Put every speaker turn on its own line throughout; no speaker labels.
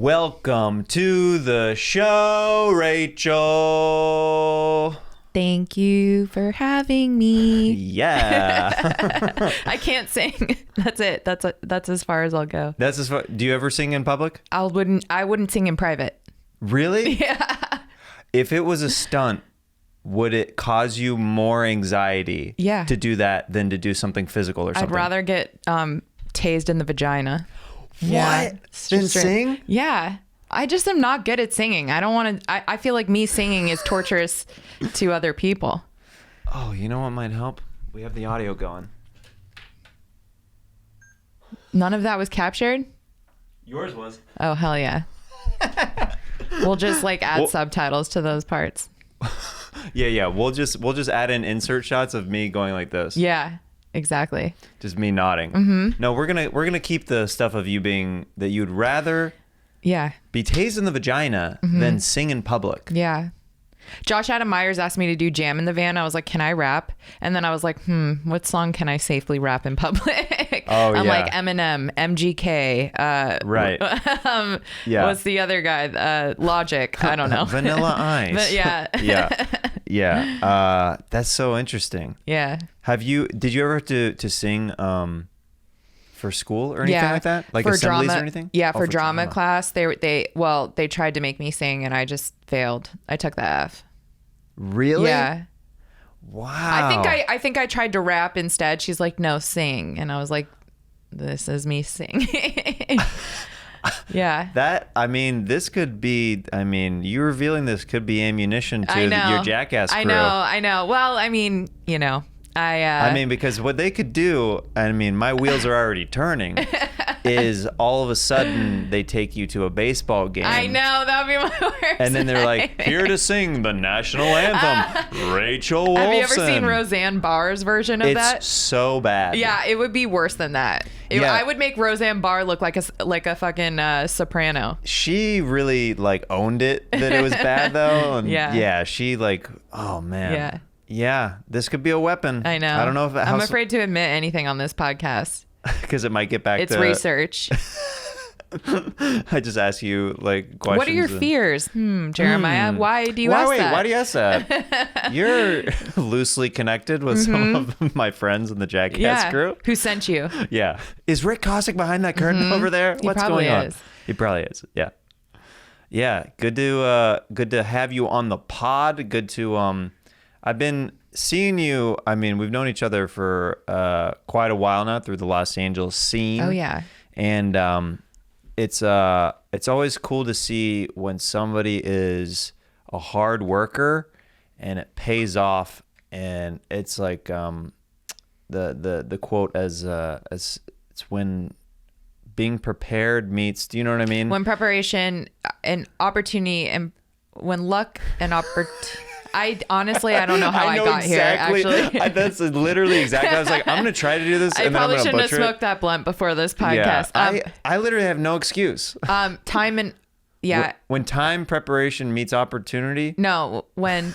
Welcome to the show, Rachel.
Thank you for having me.
Yeah.
I can't sing. That's it. That's as far as I'll go.
That's as far. Do you ever sing in public?
I wouldn't sing in private.
Really?
Yeah.
If it was a stunt, would it cause you more anxiety to do that than to do something physical or something?
I'd rather get tased in the vagina.
What?
Yeah.
Than sing?
Yeah. I just am not good at singing. I don't want to. I feel like me singing is torturous to other people.
Oh, you know what might help? We have the audio going.
None of that was captured?
Yours was.
Oh, hell yeah. We'll just add subtitles to those parts.
Yeah. We'll just add in insert shots of me going like this.
Yeah, exactly.
Just me nodding.
Mm-hmm.
No, we're gonna keep the stuff of you being that you'd rather be tased in the vagina than sing in public.
Yeah. Josh Adam Myers asked me to do Jam in the Van. I was like, can I rap? And then I was like, what song can I safely rap in public?
Oh,
I'm
yeah.
like Eminem, MGK.
Right. Yeah.
What's the other guy? Logic. I don't know.
Vanilla Ice.
But yeah.
Yeah. That's so interesting.
Yeah.
Did you ever have to sing for school or anything like that? Like
for
assemblies
drama,
or anything?
Yeah, for drama class. They tried to make me sing and I just failed. I took the F.
Really?
Yeah.
Wow.
I think I tried to rap instead. She's like, no, sing. And I was like, this is me singing. Yeah.
This could be, you revealing this could be ammunition to your Jackass crew.
I know. Well,
because what they could do, my wheels are already turning, is all of a sudden they take you to a baseball game.
I know, that would be my worst.
And then they're like, here to sing the national anthem, Rachel Wolfson.
Have you ever seen Roseanne Barr's version of that?
It's so bad.
Yeah, it would be worse than that. I would make Roseanne Barr look like a fucking soprano.
She really owned it that it was bad though. And she oh man.
Yeah.
Yeah, this could be a weapon.
I know.
I don't know if
I'm afraid to admit anything on this podcast.
Because it might get back to...
It's research.
I just ask you questions.
What are your fears? Jeremiah, why do you ask that?
Why do you ask that? You're loosely connected with some of my friends in the Jackass crew.
Who sent you?
Yeah. Is Rick Kosick behind that curtain over there? What's going on? He probably is. Yeah. Yeah. Good to have you on the pod. Good to... I've been seeing you. We've known each other for quite a while now through the Los Angeles scene.
Oh yeah.
And it's always cool to see when somebody is a hard worker and it pays off. And it's like the quote as it's when being prepared meets. Do you know what I mean?
When preparation and opportunity and when luck and opportunity. I don't know how I got
exactly,
here, actually.
That's literally exactly. I was like, I'm going to try to do this.
I probably shouldn't have smoked that blunt before this podcast.
Yeah, I literally have no excuse.
Time and... Yeah.
When time preparation meets opportunity?
No, when...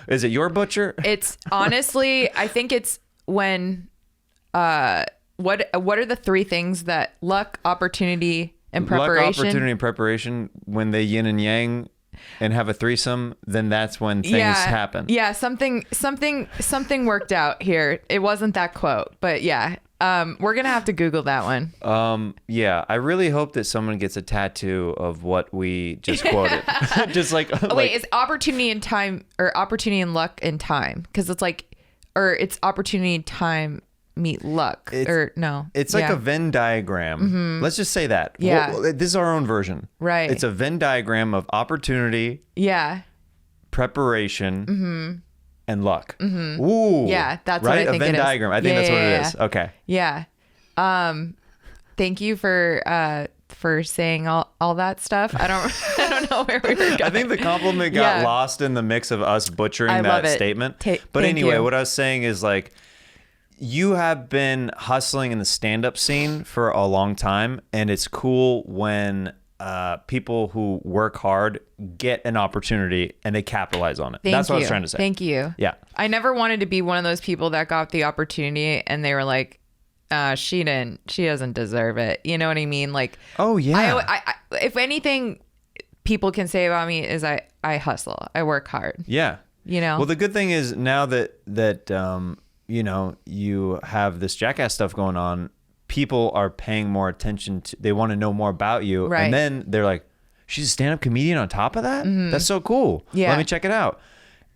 Is it your butcher?
It's honestly, I think it's when... What are the three things that luck, opportunity, and preparation?
Luck, opportunity, and preparation, when they yin and yang... and have a threesome, then that's when things happen.
Yeah, something worked out here. It wasn't that quote, but yeah. We're gonna have to Google that one.
Yeah, I really hope that someone gets a tattoo of what we just quoted. Just
wait, is opportunity and time, or opportunity and luck and time? Because it's opportunity and time meet luck, or no?
It's like a Venn diagram. Mm-hmm. Let's just say that.
Yeah.
This is our own version.
Right.
It's a Venn diagram of opportunity.
Yeah.
Preparation. Mm-hmm. And luck.
Mm-hmm.
Ooh.
Yeah, that's what I think
a Venn
it is.
diagram. I think that's what it is. Okay.
Yeah. Thank you for saying all that stuff. I don't know where we were going.
I think the compliment got lost in the mix of us butchering that statement. But anyway, what I was saying is you have been hustling in the stand-up scene for a long time, and it's cool when people who work hard get an opportunity and they capitalize on it. That's what I was trying to say.
Thank you.
Yeah.
I never wanted to be one of those people that got the opportunity and they were like, she doesn't deserve it. You know what I mean? Like,
oh yeah.
I if anything people can say about me is I hustle. I work hard.
Yeah.
You know?
Well, the good thing is now that you know, you have this Jackass stuff going on, people are paying more attention to, they want to know more about you.
Right.
And then they're like, she's a stand-up comedian on top of that? Mm-hmm. That's so cool.
Yeah.
Let me check it out.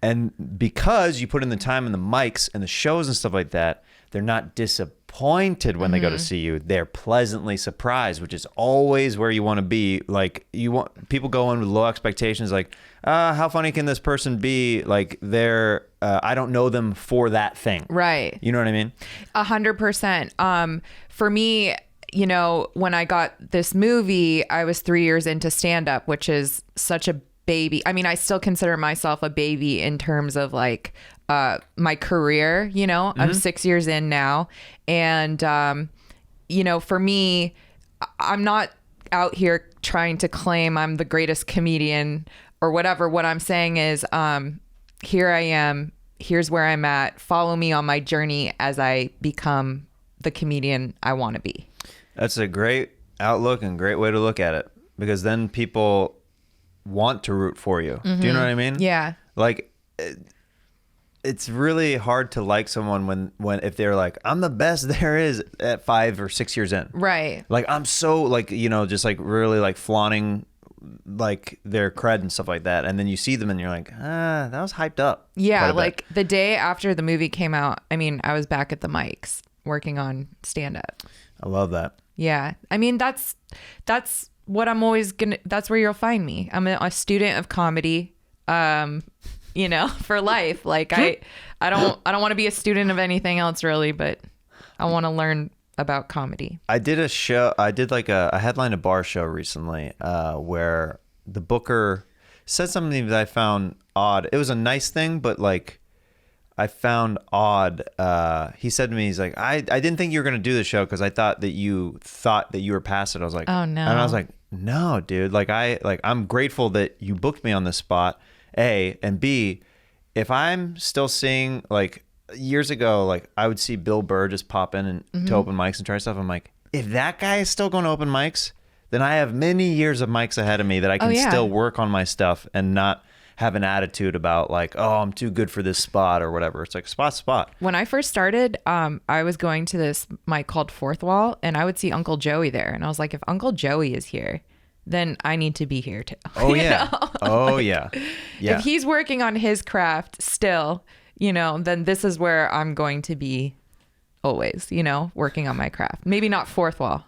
And because you put in the time and the mics and the shows and stuff like that, they're not disappointed when they go to see you. They're pleasantly surprised, which is always where you want to be. Like, you want people go in with low expectations, like, how funny can this person be? Like, they're I don't know them for that thing.
Right.
You know what I mean?
100%. For me, you know, when I got this movie, I was 3 years into stand-up, which is such a baby. I mean, I still consider myself a baby in terms of like my career, you know. I'm 6 years in now. And, you know, for me, I'm not out here trying to claim I'm the greatest comedian or whatever. What I'm saying is, here I am. Here's where I'm at. Follow me on my journey as I become the comedian I want to be.
That's a great outlook and great way to look at it, because then people want to root for you. Do you know what I mean?
Yeah.
Like, it's really hard to like someone when if they're like, I'm the best there is at 5 or 6 years in.
Right.
Like, I'm so, like, you know, just like really like flaunting like their cred and stuff like that, and then you see them and you're like, that was hyped up.
Yeah, like the day after the movie came out, I mean, I was back at the mics working on stand-up.
I love that.
Yeah, I mean, that's what I'm always gonna, that's where you'll find me. I'm a student of comedy, you know, for life. Like, I don't want to be a student of anything else really, but I want to learn about comedy.
I did a show. I did like a headline a bar show recently, where the booker said something that I found odd. It was a nice thing, but like, I found odd. He said to me, he's like, I didn't think you were going to do the show because I thought that you were past it. I was like,
oh no.
And I was like, no, dude. Like, I'm grateful that you booked me on this spot, A, and B, if I'm still seeing, like, years ago, like, I would see Bill Burr just pop in and to open mics and try stuff. I'm like, if that guy is still going to open mics, then I have many years of mics ahead of me that I can still work on my stuff and not have an attitude about like, oh, I'm too good for this spot or whatever. It's like spot.
When I first started, I was going to this mic called Fourth Wall, and I would see Uncle Joey there. And I was like, if Uncle Joey is here, then I need to be here too.
Oh, yeah. Oh, yeah. Yeah.
If he's working on his craft still, you know, then this is where I'm going to be always, you know, working on my craft. Maybe not Fourth Wall.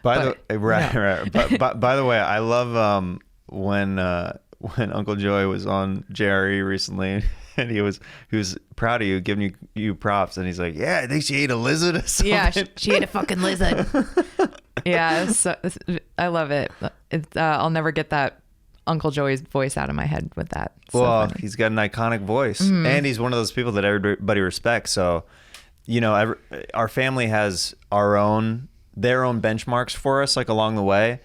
Right. But by the way, I love when Uncle Joey was on Jerry recently, and he was proud of you, giving you props, and he's like, yeah, I think she ate a lizard or something.
Yeah, she ate a fucking lizard. Yeah, so, I love it. I'll never get that Uncle Joey's voice out of my head with that.
Well, he's got an iconic voice, and he's one of those people that everybody respects. So, you know, our family has their own benchmarks for us, like, along the way.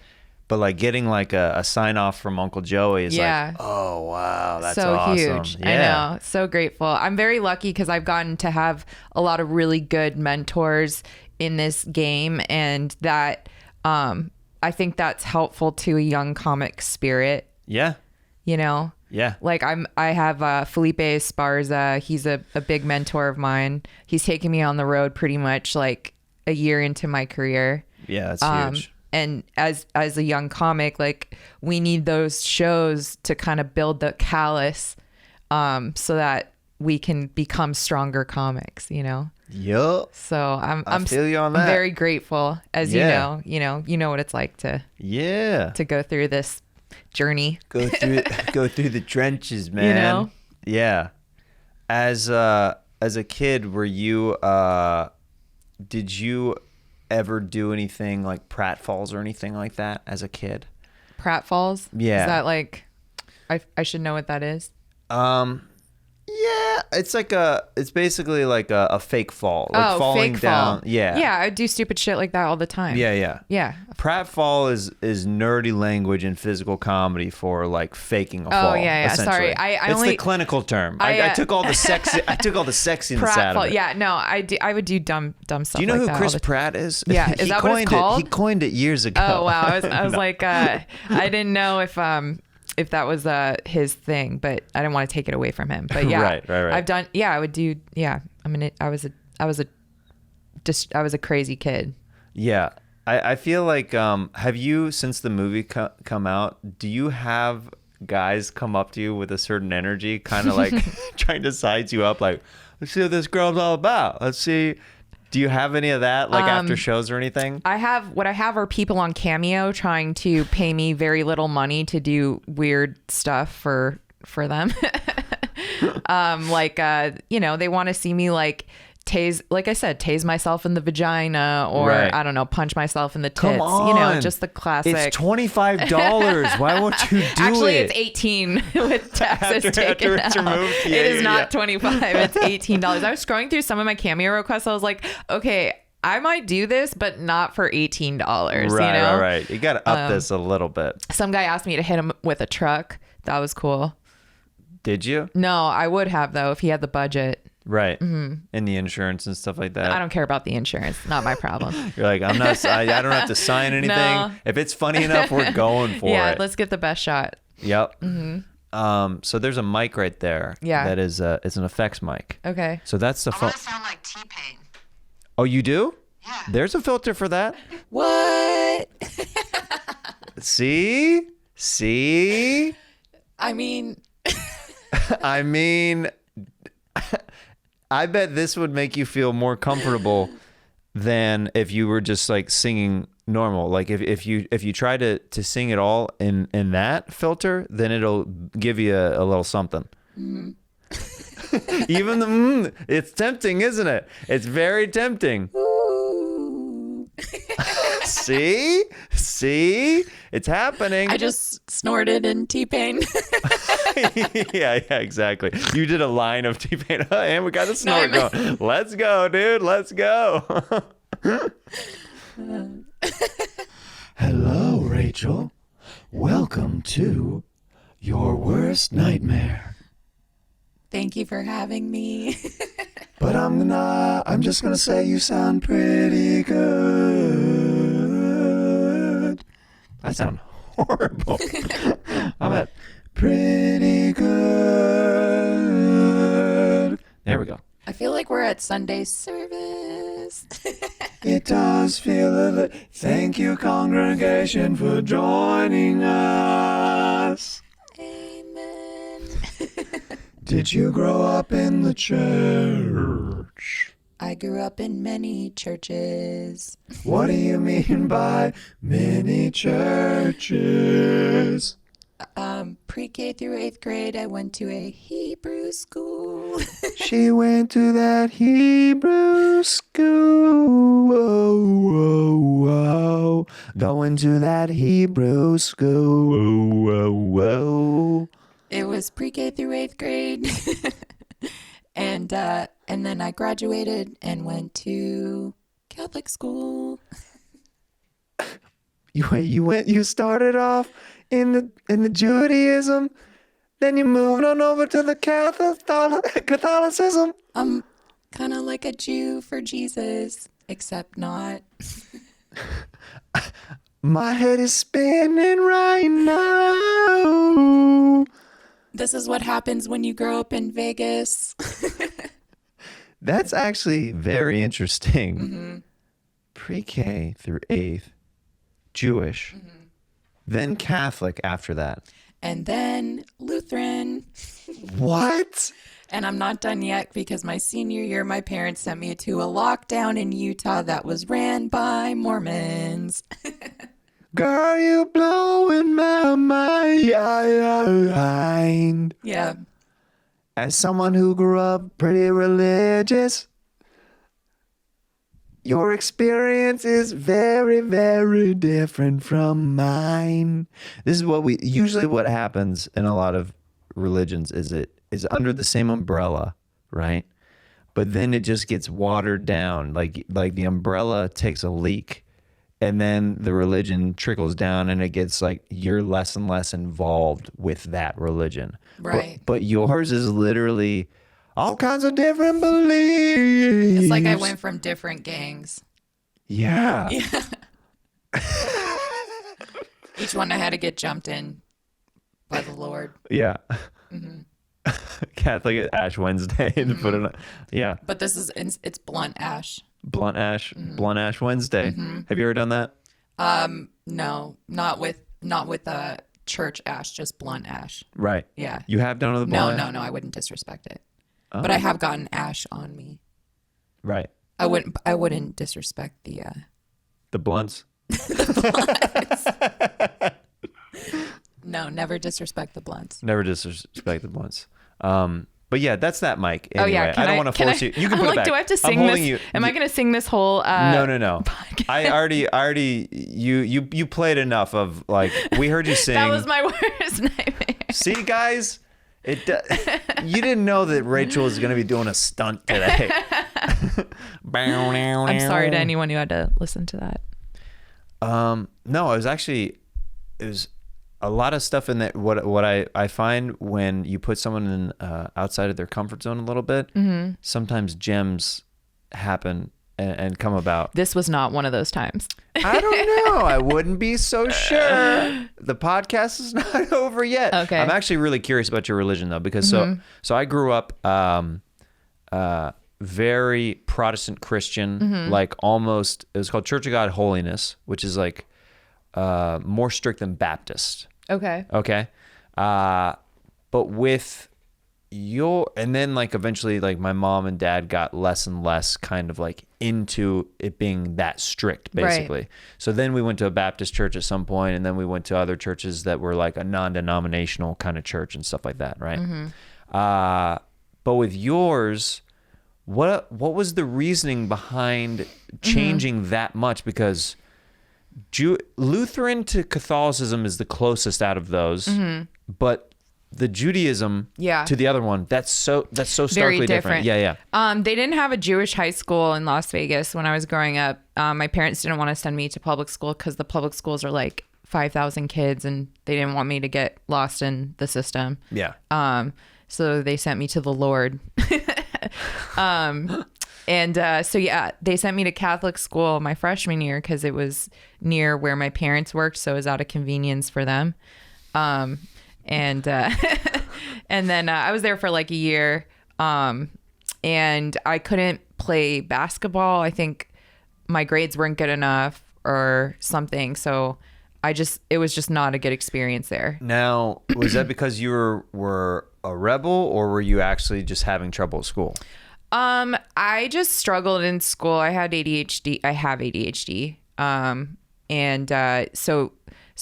But like getting like a sign off from Uncle Joey is like, oh wow, that's
so
awesome.
Huge.
Yeah.
I know, so grateful. I'm very lucky because I've gotten to have a lot of really good mentors in this game, and that I think that's helpful to a young comic spirit.
Yeah.
You know.
Yeah.
Like I have Felipe Esparza. He's a big mentor of mine. He's taken me on the road pretty much like a year into my career.
Yeah, that's huge.
And as a young comic, like, we need those shows to kind of build the callus, so that we can become stronger comics, you know?
Yep.
So I
feel you on that.
I'm very grateful, as you know what it's like to go through this journey.
Go through the trenches, man.
You know?
Yeah. As a kid, were you did you ever do anything like Pratt Falls or anything like that as a kid?
Pratt Falls?
Yeah.
Is that like, I should know what that is?
Yeah, It's basically like a fake fall, like falling down.
Fall. Yeah, I do stupid shit like that all the time.
Yeah. Pratt Fall is nerdy language in physical comedy for like faking a fall.
Yeah. Sorry,
it's the clinical term. I took all the sexy. I took all the sexiness
Pratt
out
Fall.
of it.
Yeah, no, I would do dumb stuff.
Do you know
like
who Chris Pratt is?
Yeah, is that what it's called?
He coined it years ago.
Oh wow, I was like, I didn't know if that was his thing, but I didn't want to take it away from him. But yeah,
right.
I've done. Yeah, I would do. Yeah, I mean, I was a crazy kid.
Yeah, I feel like have you, since the movie come out, do you have guys come up to you with a certain energy, kind of like trying to size you up, like, let's see what this girl's all about. Let's see. Do you have any of that, like after shows or anything? What
I have are people on Cameo trying to pay me very little money to do weird stuff for them. They want to see me like tase myself in the vagina, or right. I don't know, punch myself in the tits.
Come on.
Just the classic.
It's $25. Why won't you do
Actually,
it?
It's 18 with taxes taken out. Removed. Yeah, it is not 25. It's $18. I was scrolling through some of my Cameo requests. I was like, okay, I might do this, but not for $18.
Right. You got to up this a little bit.
Some guy asked me to hit him with a truck. That was cool.
Did you?
No, I would have though if he had the budget.
Right. Mm-hmm. And the insurance and stuff like that.
I don't care about the insurance. Not my problem.
You're like, I don't have to sign anything. No. If it's funny enough, we're going for it.
Yeah, let's get the best shot.
Yep. Mm-hmm. So there's a mic right there.
Yeah.
That is it's an effects mic.
Okay.
So that's the
phone. I want to sound like T-Pain.
Oh, you do?
Yeah.
There's a filter for that.
What?
See?
I mean,
I bet this would make you feel more comfortable than if you were just like singing normal. Like if you try to sing it all in that filter, then it'll give you a little something. Mm. Even it's tempting, isn't it? It's very tempting. See, it's happening.
I just snorted in T-Pain.
yeah, exactly. You did a line of T-Pain, and we got a snort going. Let's go, dude. Let's go. Hello, Rachel. Welcome to your worst nightmare.
Thank you for having me.
But I'm just gonna say you sound pretty good. I sound horrible. I'm at pretty good. There we go.
I feel like we're at Sunday service.
It does feel a little. Thank you, congregation, for joining us.
Amen.
Did you grow up in the church?
I grew up in many churches.
What do you mean by many churches?
Pre-K through 8th grade, I went to a Hebrew school.
She went to that Hebrew school. Whoa. Going to that Hebrew school. Whoa.
It was pre-K through 8th grade. And then I graduated and went to Catholic school.
You started off in the Judaism, then you moved on over to the Catholicism.
I'm kind of like a Jew for Jesus, except not.
My head is spinning right now.
This is what happens when you grow up in Vegas.
That's actually very interesting. Mm-hmm. Pre-K through 8th, Jewish, then Catholic after that.
And then Lutheran.
What?
And I'm not done yet because my senior year, my parents sent me to a lockdown in Utah that was ran by Mormons.
Girl, you blowing my mind.
Yeah.
As someone who grew up pretty religious, your experience is very, very different from mine. This is what happens in a lot of religions is it is under the same umbrella right? But then it just gets watered down. Like the umbrella takes a leak, and then the religion trickles down, and it gets like you're less and less involved with that religion.
Right.
But yours is literally all kinds of different beliefs.
It's like I went from different gangs.
Yeah.
Each one I had to get jumped in by the Lord.
Yeah. Mm-hmm. Catholic Ash Wednesday and put it on. Yeah.
But this is, it's blunt ash.
Blunt Ash Wednesday. Mm-hmm. Have you ever done that?
No, not with church ash, just blunt ash.
Right.
Yeah.
You have done it with blunt ash?
No, I wouldn't disrespect it. Oh. But I have gotten ash on me.
Right.
I wouldn't disrespect the
blunts.
The blunts. No, never disrespect the blunts.
Never disrespect the blunts. But yeah, that's that mic. Anyway,
oh yeah,
I don't want to force you. You can put it back.
Do I have to sing this? Am I going to sing this whole?
No. I already. You played enough of like we heard you sing.
That was my worst nightmare.
See, guys, you didn't know that Rachel was going to be doing a stunt today.
I'm sorry to anyone who had to listen to that.
No, it was a lot of stuff in that. What I find when you put someone in outside of their comfort zone a little bit, mm-hmm. sometimes gems happen and come about.
This was not one of those times.
I don't know. I wouldn't be so sure. The podcast is not over yet.
Okay.
I'm actually really curious about your religion though, because mm-hmm. so I grew up very Protestant Christian, mm-hmm. like almost, it was called Church of God Holiness, which is like more strict than Baptist.
Okay.
But with and then like eventually like my mom and dad got less and less kind of like into it being that strict basically. Right. So then we went to a Baptist church at some point, and then we went to other churches that were like a non-denominational kind of church and stuff like that. Right. Mm-hmm. But with yours, what was the reasoning behind changing mm-hmm. that much? Because Lutheran to Catholicism is the closest out of those, mm-hmm. but the Judaism to the other one, that's so starkly different. Yeah.
They didn't have a Jewish high school in Las Vegas when I was growing up. My parents didn't want to send me to public school because the public schools are like 5,000 kids, and they didn't want me to get lost in the system.
Yeah.
So they sent me to the Lord. So they sent me to Catholic school my freshman year because it was near where my parents worked, so it was out of convenience for them. And then I was there for like a year, and I couldn't play basketball. I think my grades weren't good enough or something, so it was just not a good experience there.
Now, was that because you were a rebel, or were you actually just having trouble at school?
I just struggled in school. I had ADHD. I have ADHD. So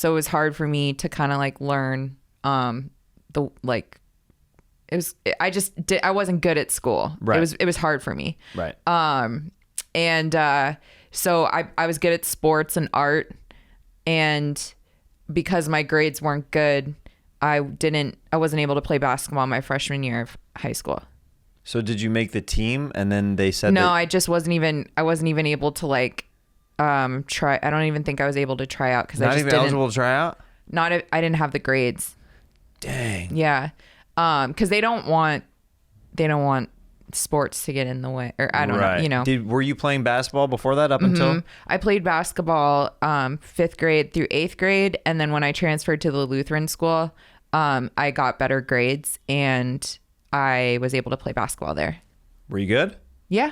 it was hard for me to kind of like learn, I wasn't good at school.
Right.
It was hard for me.
Right.
So I was good at sports and art, and because my grades weren't good, I wasn't able to play basketball my freshman year of high school.
So did you make the team, and then they said
no? I wasn't even able to like try. I don't even think I was able to try out because I just didn't. Not even
eligible to try out.
I didn't have the grades.
Dang.
Yeah. Because they don't want sports to get in the way, or I don't know. You know.
Were you playing basketball before that? Up until
I played basketball 5th grade through 8th grade, and then when I transferred to the Lutheran school, I got better grades and I was able to play basketball there.
Were you good?
Yeah.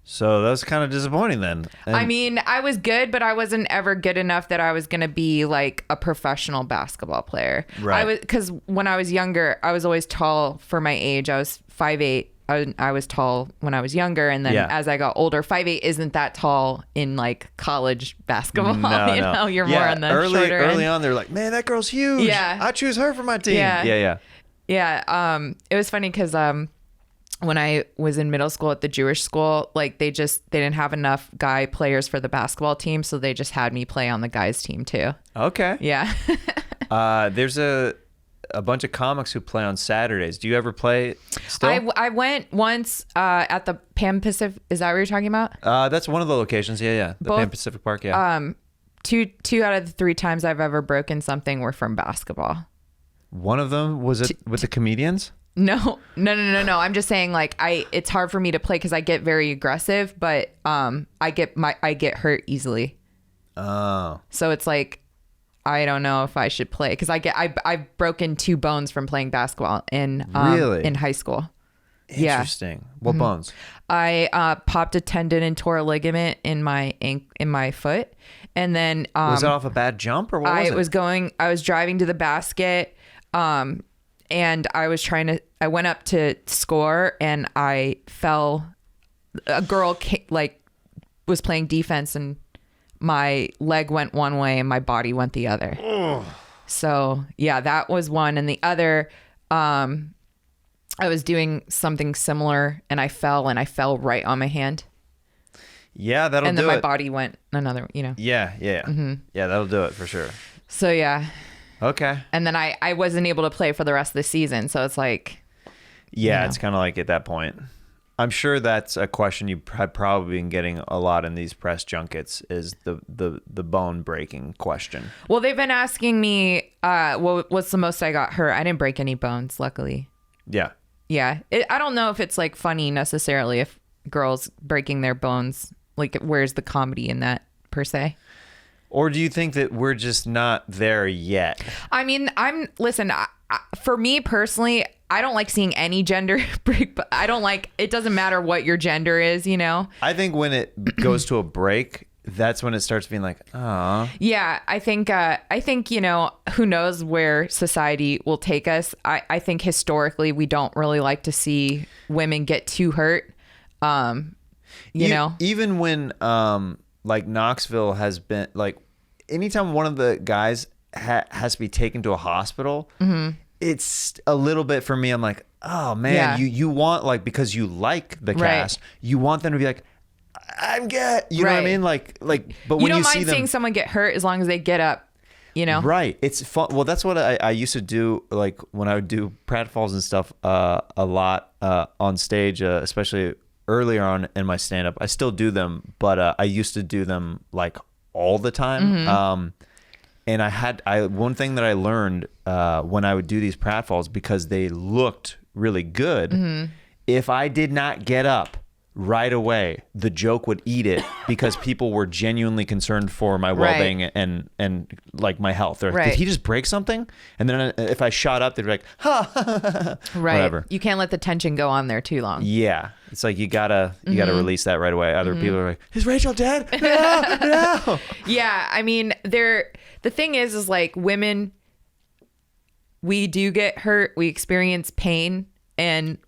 So that was kind of disappointing then.
I mean, I was good, but I wasn't ever good enough that I was going to be like a professional basketball player.
Right.
Because when I was younger, I was always tall for my age. I was 5'8". I was tall when I was younger, and then as I got older, 5'8" isn't that tall in like college basketball.
No,
you know, you're more on the shorter end.
Early on, they're like, man, that girl's huge.
Yeah.
I choose her for my team.
Yeah. It was funny because when I was in middle school at the Jewish school, like they didn't have enough guy players for the basketball team, so they just had me play on the guys team too.
Okay.
Yeah.
There's a bunch of comics who play on Saturdays. Do you ever play still?
I went once at the Pan Pacific. Is that what you're talking about?
That's one of the locations. Yeah. The Pan Pacific Park. Yeah.
Two out of the 3 times I've ever broken something were from basketball.
One of them was it with the comedians?
No. I'm just saying, like, it's hard for me to play because I get very aggressive, but I get hurt easily.
Oh.
So it's like, I don't know if I should play because I've broken 2 bones from playing basketball in high school.
Interesting. Yeah. What bones?
I popped a tendon and tore a ligament in my foot, and then
was that off a bad jump or what was it?
I was driving to the basket, and I went up to score, and I fell. A girl was playing defense, and my leg went one way and my body went the other. Ugh. So yeah, that was one. And the other, I was doing something similar and I fell right on my hand.
Yeah, that'll do it.
And then my body went another,
Yeah. Mm-hmm. Yeah, that'll do it for sure.
So yeah.
Okay.
And then I wasn't able to play for the rest of the season. So it's like.
Yeah, it's kind of like at that point. I'm sure that's a question you have probably been getting a lot in these press junkets is the bone breaking question.
Well, they've been asking me, what's the most I got hurt? I didn't break any bones, luckily.
Yeah.
Yeah. I don't know if it's like funny necessarily if girls breaking their bones, like where's the comedy in that per se?
Or do you think that we're just not there yet?
I mean, listen, for me personally, I don't like seeing any gender break, but it doesn't matter what your gender is,
I think when it goes to a break, that's when it starts being like, oh.
Yeah, I think, who knows where society will take us. I think historically we don't really like to see women get too hurt.
Even when, like Knoxville has been like, anytime one of the guys has to be taken to a hospital, mm-hmm. It's a little bit for me. I'm like, oh man, you want like, because you like the cast, you want them to be like, I'm good. You know what I mean? Like, but when you see them,
mind seeing someone get hurt as long as they get up,
Right. It's fun. Well, that's what I used to do. Like when I would do Pratt Falls and stuff, a lot, on stage, especially earlier on in my stand up. I still do them, but, I used to do them like all the time. Mm-hmm. And one thing that I learned when I would do these pratfalls, because they looked really good, mm-hmm. if I did not get up right away, the joke would eat it because people were genuinely concerned for my well-being and like my health. They're like, did he just break something? And then if I shot up, they'd be like, ha,
right.
Whatever.
You can't let the tension go on there too long.
Yeah. It's like you gotta release that right away. Other people are like, is Rachel dead? No.
Yeah, I mean, the thing is like women, we do get hurt. We experience pain. And,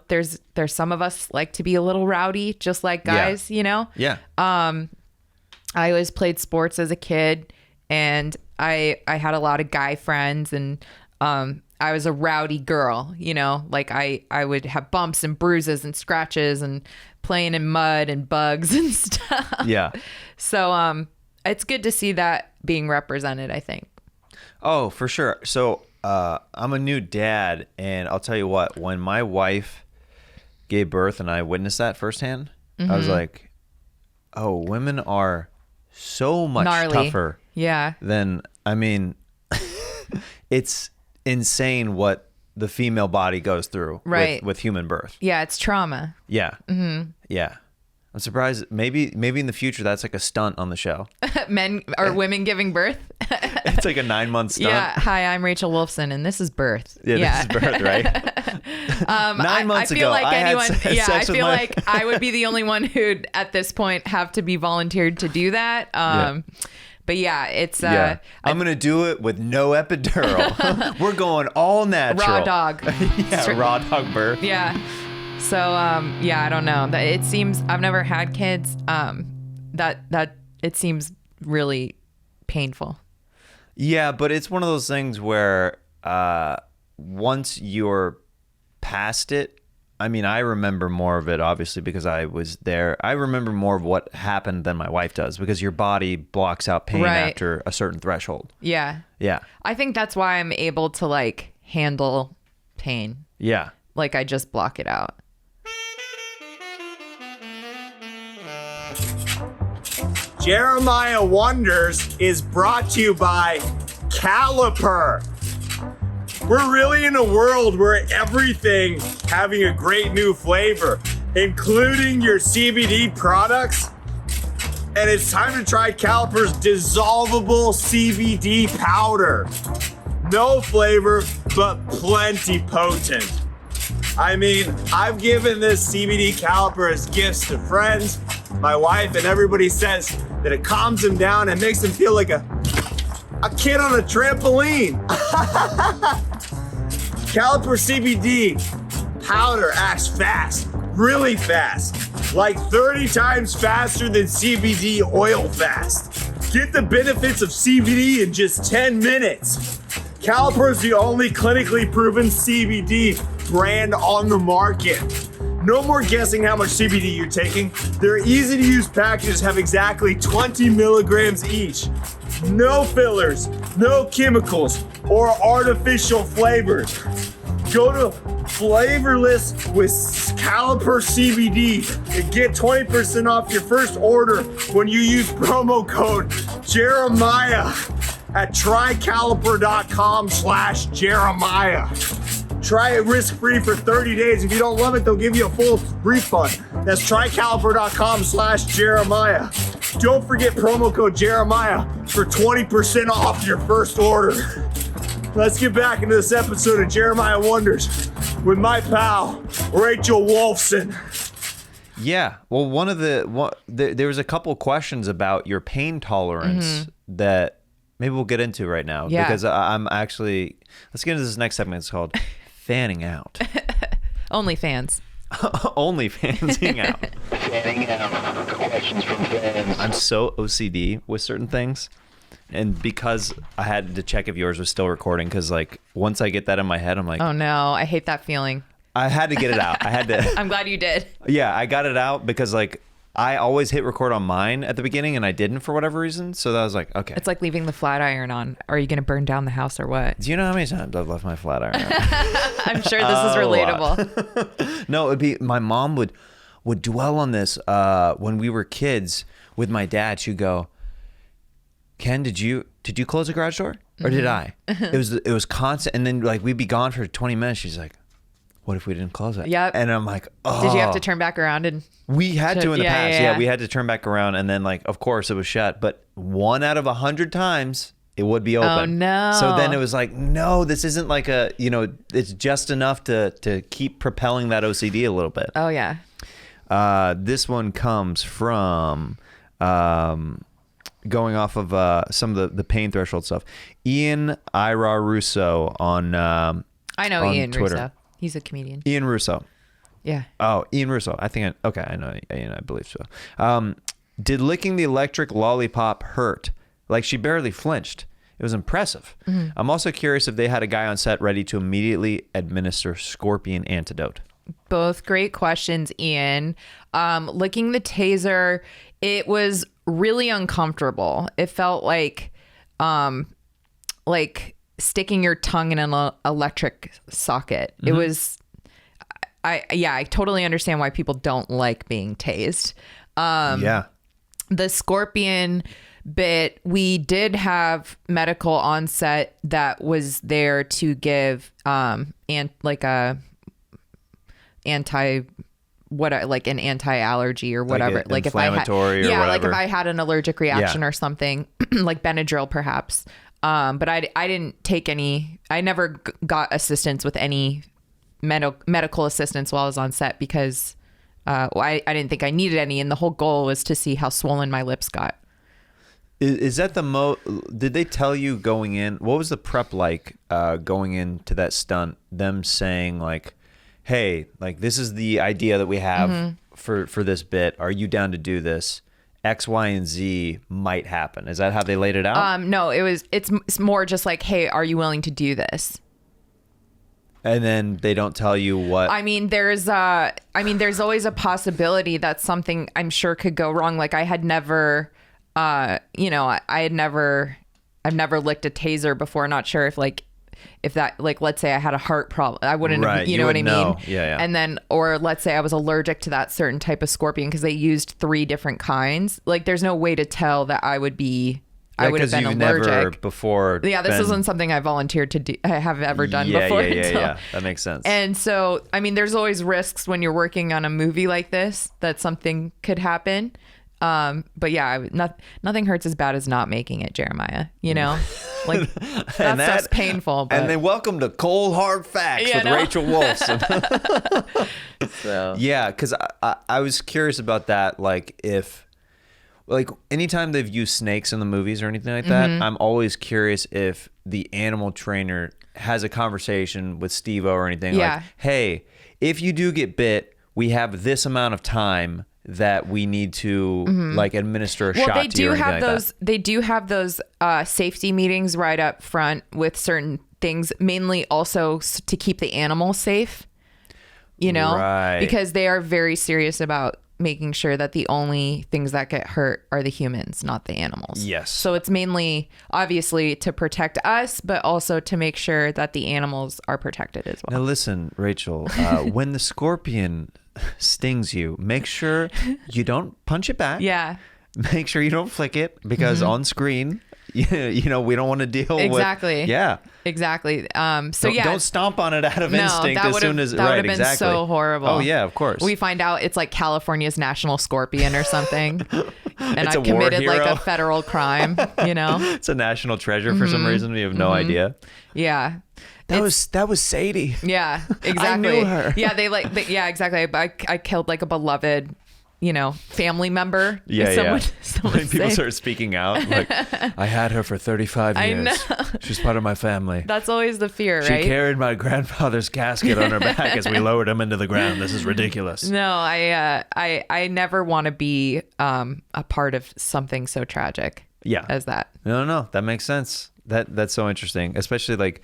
there's some of us like to be a little rowdy, just like guys,
Yeah.
I always played sports as a kid, and I had a lot of guy friends, and I was a rowdy girl, like I would have bumps and bruises and scratches and playing in mud and bugs and stuff.
Yeah.
So it's good to see that being represented, I think.
Oh, for sure. So I'm a new dad, and I'll tell you what, when my wife gave birth and I witnessed that firsthand, mm-hmm. I was like, oh, women are so much tougher.
Yeah.
Than, I mean, it's insane what the female body goes through with human birth.
Yeah, it's trauma.
Yeah. Mm-hmm. Yeah. I'm surprised. Maybe in the future that's like a stunt on the show.
Men or women giving birth.
It's like a 9-month stunt.
Yeah. Hi, I'm Rachel Wolfson, and this is birth.
Yeah. This is birth, right? 9 months ago,
I feel like I would be the only one who'd at this point have to be volunteered to do that. But yeah, it's
I'm gonna do it with no epidural. We're going all natural.
Raw dog.
Raw dog birth.
Yeah. So I don't know. It seems I've never had kids. That it seems really painful.
Yeah, but it's one of those things where once you're past it, I mean, I remember more of it, obviously, because I was there. I remember more of what happened than my wife does, because your body blocks out pain after a certain threshold.
Yeah.
Yeah.
I think that's why I'm able to, like, handle pain.
Yeah.
Like I just block it out.
Jeremiah Wonders is brought to you by Caliper. We're really in a world where everything having a great new flavor, including your CBD products. And it's time to try Caliper's dissolvable CBD powder. No flavor, but plenty potent. I mean, I've given this CBD Caliper as gifts to friends, my wife, and everybody says that it calms them down and makes them feel like a kid on a trampoline. Caliper CBD powder acts fast, really fast, like 30 times faster than CBD oil fast. Get the benefits of CBD in just 10 minutes. Caliper is the only clinically proven CBD brand on the market. No more guessing how much CBD you're taking. Their easy to use packages have exactly 20 milligrams each. No fillers, no chemicals, or artificial flavors. Go to flavorless with Caliper CBD and get 20% off your first order when you use promo code Jeremiah at trycaliper.com/Jeremiah. Try it risk-free for 30 days. If you don't love it, they'll give you a full refund. That's trycaliper.com/Jeremiah. Don't forget promo code Jeremiah for 20% off your first order. Let's get back into this episode of Jeremiah Wonders with my pal, Rachel Wolfson.
Yeah. Well, there was a couple questions about your pain tolerance that maybe we'll get into right now.
Yeah.
Because I'm actually, let's get into this next segment. It's called Fanning Out.
Only fans.
Only fanning out.
Fanning out. Questions from fans.
I'm so OCD with certain things. And because I had to check if yours was still recording, because like once I get that in my head, I'm like,
oh no, I hate that feeling.
I had to get it out. I had to.
I'm glad you did.
Yeah, I got it out because like I always hit record on mine at the beginning and I didn't for whatever reason. So I was like, okay.
It's like leaving the flat iron on. Are you going to burn down the house or what?
Do you know how many times I've left my flat iron on?
I'm sure this is relatable.
No, it'd be, my mom would dwell on this when we were kids with my dad. She'd go, Ken, did you close the garage door or did I? It was constant. And then like we'd be gone for 20 minutes. She's like, what if we didn't close it?
Yep.
And I'm like, oh.
Did you have to turn back around? And
we had to in the past.
Yeah,
we had to turn back around. And then like, of course it was shut, but 1 out of 100 times it would be open.
Oh no.
So then it was like, no, this isn't like it's just enough to keep propelling that OCD a little bit.
Oh yeah.
This one comes from, going off of some of the pain threshold stuff. Ian Ira Russo on
I know
on
Ian
Twitter.
Russo. He's a comedian.
Ian Russo.
Yeah.
Oh, Ian Russo. I know Ian, I believe so. Did licking the electric lollipop hurt? Like she barely flinched. It was impressive. Mm-hmm. I'm also curious if they had a guy on set ready to immediately administer scorpion antidote.
Both great questions, Ian. Licking the taser, it was really uncomfortable. It felt like sticking your tongue in an electric socket. Mm-hmm. It was, I totally understand why people don't like being tased.
Yeah.
The scorpion bit, we did have medical on set that was there to give an anti-allergy or whatever,
like inflammatory or whatever.
Like if I had an allergic reaction or something, like Benadryl perhaps. But I didn't take any. I never got assistance with any medical assistance while I was on set because I didn't think I needed any, and the whole goal was to see how swollen my lips got.
Is that did they tell you going in? What was the prep like going into that stunt? Them saying like, hey, like this is the idea that we have for this bit. Are you down to do this? X, Y, and Z might happen. Is that how they laid it out?
No, it's more just like, hey, are you willing to do this?
And then they don't tell you what.
There's always a possibility that something I'm sure could go wrong. Like I had never, I've never licked a taser before. Not sure if like if that, like, let's say I had a heart problem, I wouldn't,
right.
you know what I mean?
Yeah.
And then, or let's say I was allergic to that certain type of scorpion because they used 3 different kinds. Like, there's no way to tell that I would have been allergic.
Never before.
Yeah, this isn't something I volunteered to do, I have ever done before.
Yeah. That makes sense.
And so, I mean, there's always risks when you're working on a movie like this that something could happen. But yeah, nothing hurts as bad as not making it, Jeremiah. You know, like that stuff's painful. But...
And then welcome to Cold Hard Facts with Rachel Wolfson. So. Yeah, because I was curious about that. Like anytime they've used snakes in the movies or anything like that, I'm always curious if the animal trainer has a conversation with Steve-O or anything like, hey, if you do get bit, we have this amount of time that we need to like administer a shot to you or anything like that.
They do have those safety meetings right up front with certain things, mainly also to keep the animals safe, you know, because they are very serious about making sure that the only things that get hurt are the humans, not the animals.
Yes.
So it's mainly obviously to protect us, but also to make sure that the animals are protected as well.
Now listen, Rachel, when the scorpion stings you, make sure you don't punch it back.
Yeah.
Make sure you don't flick it because on screen, you know, we don't want to deal with. Yeah.
Exactly. So
don't stomp on it out of instinct as soon as
that would have been so horrible.
Oh yeah, of course.
We find out it's like California's national scorpion or something, and
I
committed like a federal crime. You know,
it's a national treasure for some reason. We have no idea.
Yeah.
That was Sadie.
Yeah, exactly.
I knew her.
Yeah, yeah, exactly. I killed like a beloved, you know, family member.
Someone when people start speaking out, like, I had her for 35 years. I know. She's part of my family.
That's always the fear, right?
She carried my grandfather's casket on her back as we lowered him into the ground. This is ridiculous.
No, I never want to be a part of something so tragic. As that.
No, that makes sense. That's so interesting, especially like.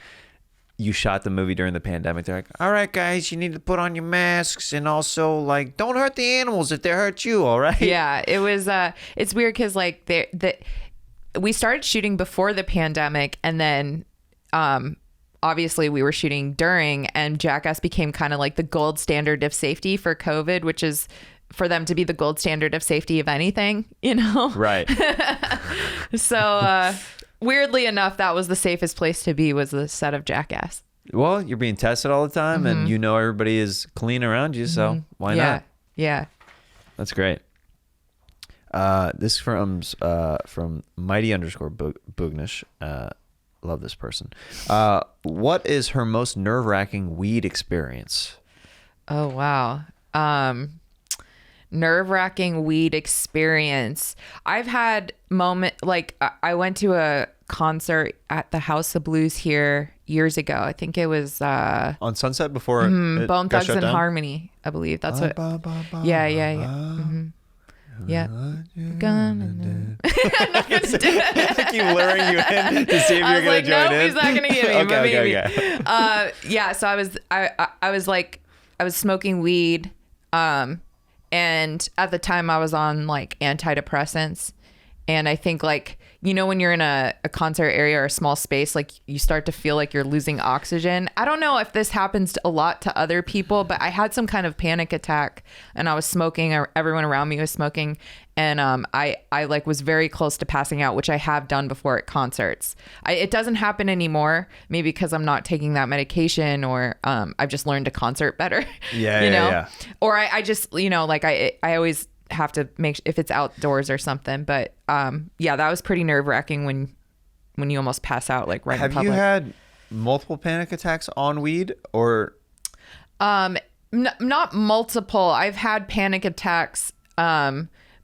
You shot the movie during the pandemic. They're like, all right, guys, you need to put on your masks and also like, don't hurt the animals if they hurt you. All right.
Yeah, it was, it's weird. Cause like we started shooting before the pandemic and then, obviously we were shooting during, and Jackass became kind of like the gold standard of safety for COVID, which is for them to be the gold standard of safety of anything, you know?
Right.
So, weirdly enough, that was the safest place to be, was the set of Jackass.
Well, you're being tested all the time and you know everybody is clean around you, so why not?
Yeah. That's
great. This from Mighty _ Boognish. Love this person. What is her most nerve-wracking weed experience?
Oh, wow. Nerve-wracking weed experience. I've had like I went to a concert at the House of Blues here years ago. I think it was
on Sunset before
Bone Thugs and Harmony, I believe. That's what. Yeah. Yeah. I'm not gonna do it.
I keep luring you in to see if you're gonna join in.
He's not gonna get me.
Okay.
Yeah. So I was smoking weed. And at the time I was on like antidepressants, and I think like, you know, when you're in a concert area or a small space, like you start to feel like you're losing oxygen. I don't know if this happens a lot to other people, but I had some kind of panic attack and I was smoking, or everyone around me was smoking. And I like was very close to passing out, which I have done before at concerts. It doesn't happen anymore, maybe because I'm not taking that medication, or I've just learned to concert better.
Yeah.
Or I just, you know, like I always have to make if it's outdoors or something. But that was pretty nerve-wracking when you almost pass out like right in public.
Have you had multiple panic attacks on weed, or?
Not multiple. I've had panic attacks.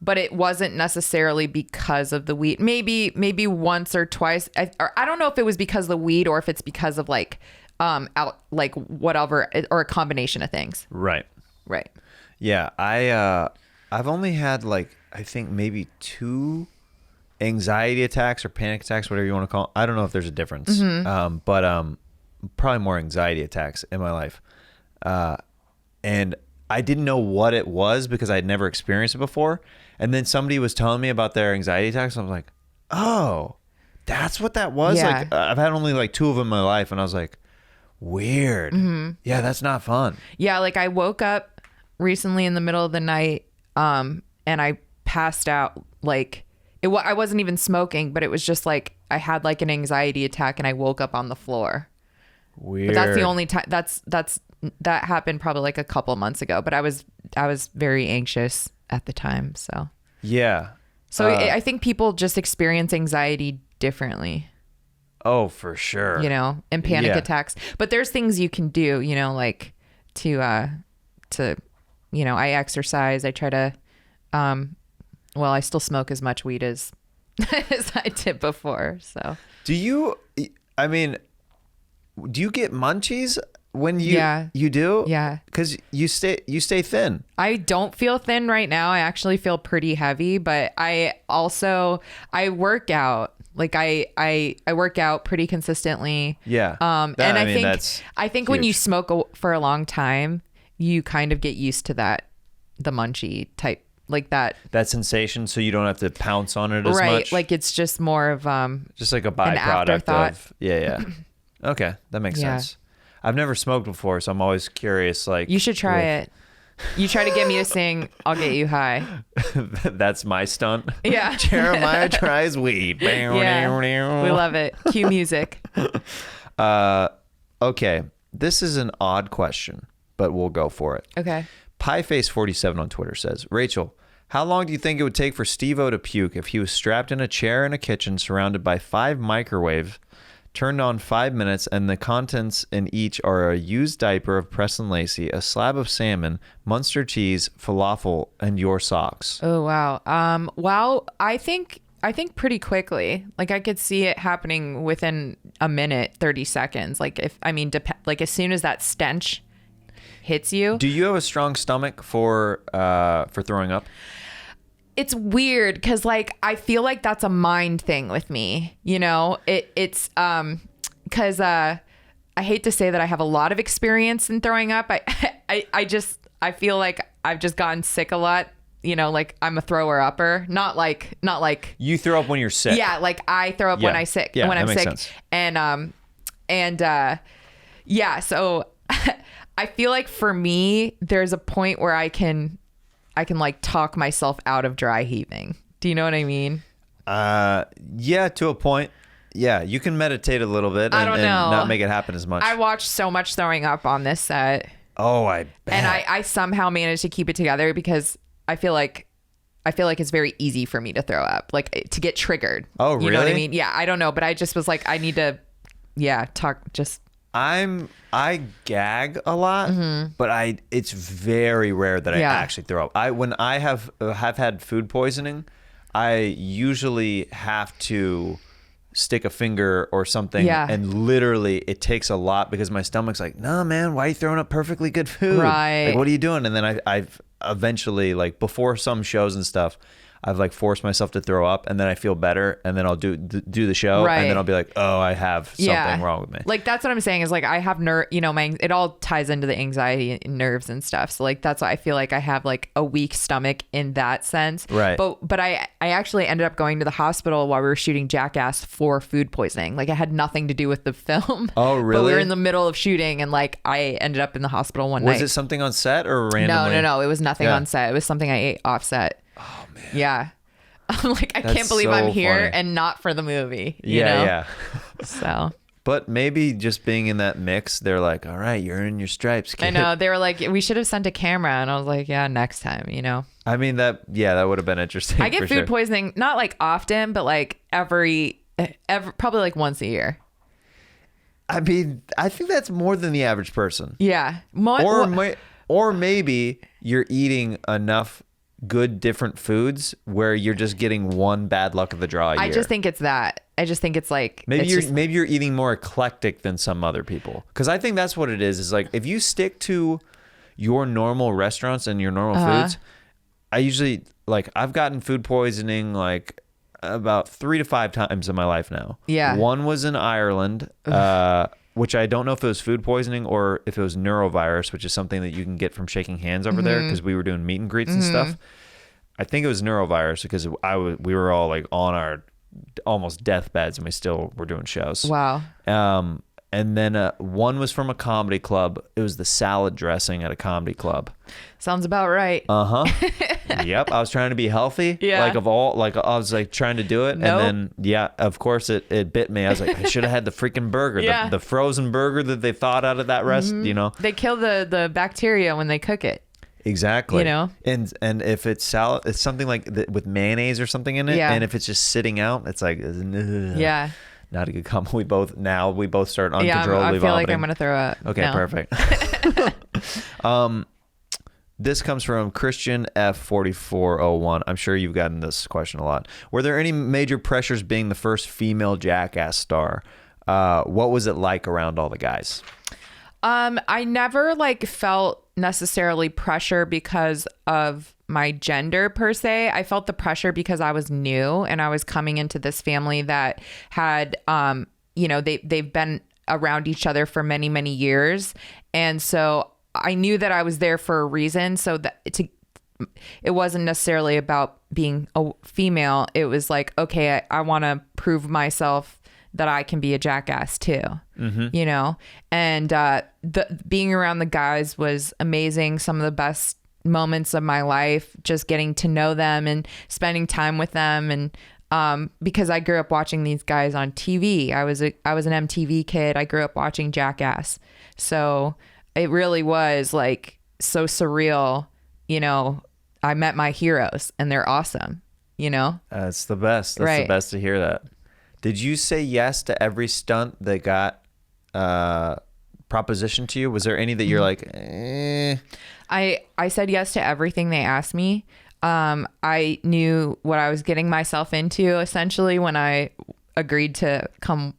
But it wasn't necessarily because of the weed. Maybe once or twice. I don't know if it was because of the weed or if it's because of like whatever, or a combination of things.
Right. Yeah, I've only had like, I think maybe 2 anxiety attacks or panic attacks, whatever you want to call it. I don't know if there's a difference. But probably more anxiety attacks in my life. And I didn't know what it was because I'd never experienced it before. And then somebody was telling me about their anxiety attacks. And I was like, oh, That's what that was.
Yeah.
Like I've had only like 2 of them in my life, and I was like, weird. Yeah, that's not fun.
Yeah, like I woke up recently in the middle of the night, and I passed out. Like I wasn't even smoking, but it was just like I had like an anxiety attack, and I woke up on the floor.
Weird.
But that's the only time. That happened probably like a couple months ago. But I was very anxious at the time. So
yeah.
So I think people just experience anxiety differently.
Oh, for sure.
You know, and panic attacks. But there's things you can do, you know, like to, you know, I exercise. I try to, I still smoke as much weed as I did before. So do you
get munchies when you do?
Yeah.
Because you stay thin.
I don't feel thin right now. I actually feel pretty heavy, but I work out. Like I work out pretty consistently.
Yeah.
I think when you smoke for a long time, you kind of get used to the munchie type, like that
sensation. So you don't have to pounce on it as much.
Right. Like it's just more of
just like a byproduct of yeah. Okay, that makes sense. I've never smoked before, so I'm always curious. Like
you should try it. You try to get me to sing "I'll Get You High."
That's my stunt.
Yeah.
Jeremiah tries weed.
Yeah. We love it. Cue music.
Okay. This is an odd question, but we'll go for it.
Okay.
Pieface47 on Twitter says, Rachel, how long do you think it would take for Steve-O to puke if he was strapped in a chair in a kitchen surrounded by 5 microwaves, turned on 5 minutes, and the contents in each are a used diaper of Preston Lacey, a slab of salmon, Munster cheese, falafel, and your socks?
Oh, wow. Well, I think pretty quickly. Like I could see it happening within a minute, 30 seconds. Like like as soon as that stench hits you.
Do you have a strong stomach for throwing up?
It's weird because like I feel like that's a mind thing with me, you know. It's because I hate to say that I have a lot of experience in throwing up. I feel like I've just gotten sick a lot, you know. Like I'm a thrower upper, not like
you throw up when you're sick.
Yeah, like I throw up when I'm sick.
Yeah,
when I'm sick,
sense.
So I feel like for me, there's a point where I can like talk myself out of dry heaving. Do you know what I mean?
Yeah, to a point. Yeah, you can meditate a little bit and not make it happen as much.
I watched so much throwing up on this set.
Oh, I bet.
And I somehow managed to keep it together because I feel like it's very easy for me to throw up, like to get triggered.
Oh, really?
You know what I mean? Yeah, I don't know, but I just was like, I need to, talk just.
I gag a lot, but it's very rare that I actually throw up. When I have had food poisoning, I usually have to stick a finger or something, and literally it takes a lot because my stomach's like, nah, man, why are you throwing up perfectly good food?
Right.
Like, what are you doing? And then I've eventually, like before some shows and stuff, I've like forced myself to throw up, and then I feel better, and then I'll do the show, and then I'll be like, oh, I have something wrong with me.
Like that's what I'm saying is like I have it all ties into the anxiety and nerves and stuff. So like that's why I feel like I have like a weak stomach in that sense.
Right.
But I actually ended up going to the hospital while we were shooting Jackass for food poisoning. Like it had nothing to do with the film.
Oh, really?
But we were in the middle of shooting, and like I ended up in the hospital one night.
Was it something on set or randomly?
No. It was nothing on set. It was something I ate off set.
Oh man.
Yeah. I'm like, I can't believe I'm here and not for the movie. You know?
Yeah.
So.
But maybe just being in that mix, they're like, all right, you're in your stripes, kid.
I know. They were like, we should have sent a camera. And I was like, yeah, next time, you know?
I mean, that would have been interesting.
I get food poisoning, not like often, but like every probably like once a year.
I mean, I think that's more than the average person.
Yeah.
Or maybe you're eating enough good different foods where you're just getting one bad luck of the draw a year.
I just think it's that. I just think it's like
maybe you're eating more eclectic than some other people, because I think that's what it is like if you stick to your normal restaurants and your normal foods. I usually like I've gotten food poisoning like about 3 to 5 times in my life now.
Yeah.
One was in Ireland, which I don't know if it was food poisoning or if it was neurovirus, which is something that you can get from shaking hands over there, because we were doing meet and greets and stuff. I think it was neurovirus because we were all like on our almost deathbeds, and we still were doing shows.
Wow.
And then one was from a comedy club. It was the salad dressing at a comedy club.
Sounds about right.
Yep. I was trying to be healthy.
Yeah.
I was like trying to do it.
Nope.
And then, of course it bit me. I was like, I should have had the freaking burger, the frozen burger that they thought out of that
They kill the bacteria when they cook it.
Exactly.
And
if it's salad, it's something like with mayonnaise or something in it.
Yeah.
And if it's just sitting out, it's like, ugh.
Yeah.
Not a good comment. We both start uncontrollably
I feel
vomiting.
like I'm gonna throw up.
Okay,
no.
Perfect. This comes from Christian F4401. I'm sure you've gotten this question a lot. Were there any major pressures being the first female Jackass star? What was it like around all the guys?
I never felt necessarily pressure because of my gender per se. I felt the pressure because I was new and I was coming into this family that had, they've been around each other for many, many years. And so I knew that I was there for a reason. So that it wasn't necessarily about being a female. It was like, okay, I want to prove myself that I can be a jackass too, and being around the guys was amazing. Some of the best moments of my life, just getting to know them and spending time with them. And because I grew up watching these guys on TV, I was an MTV kid. I grew up watching Jackass. So it really was so surreal. I met my heroes and they're awesome,
That's the best. That's
right.
The best to hear that. Did you say yes to every stunt that got propositioned to you? Was there any that you're like, eh?
I said yes to everything they asked me. I knew what I was getting myself into essentially when I agreed to come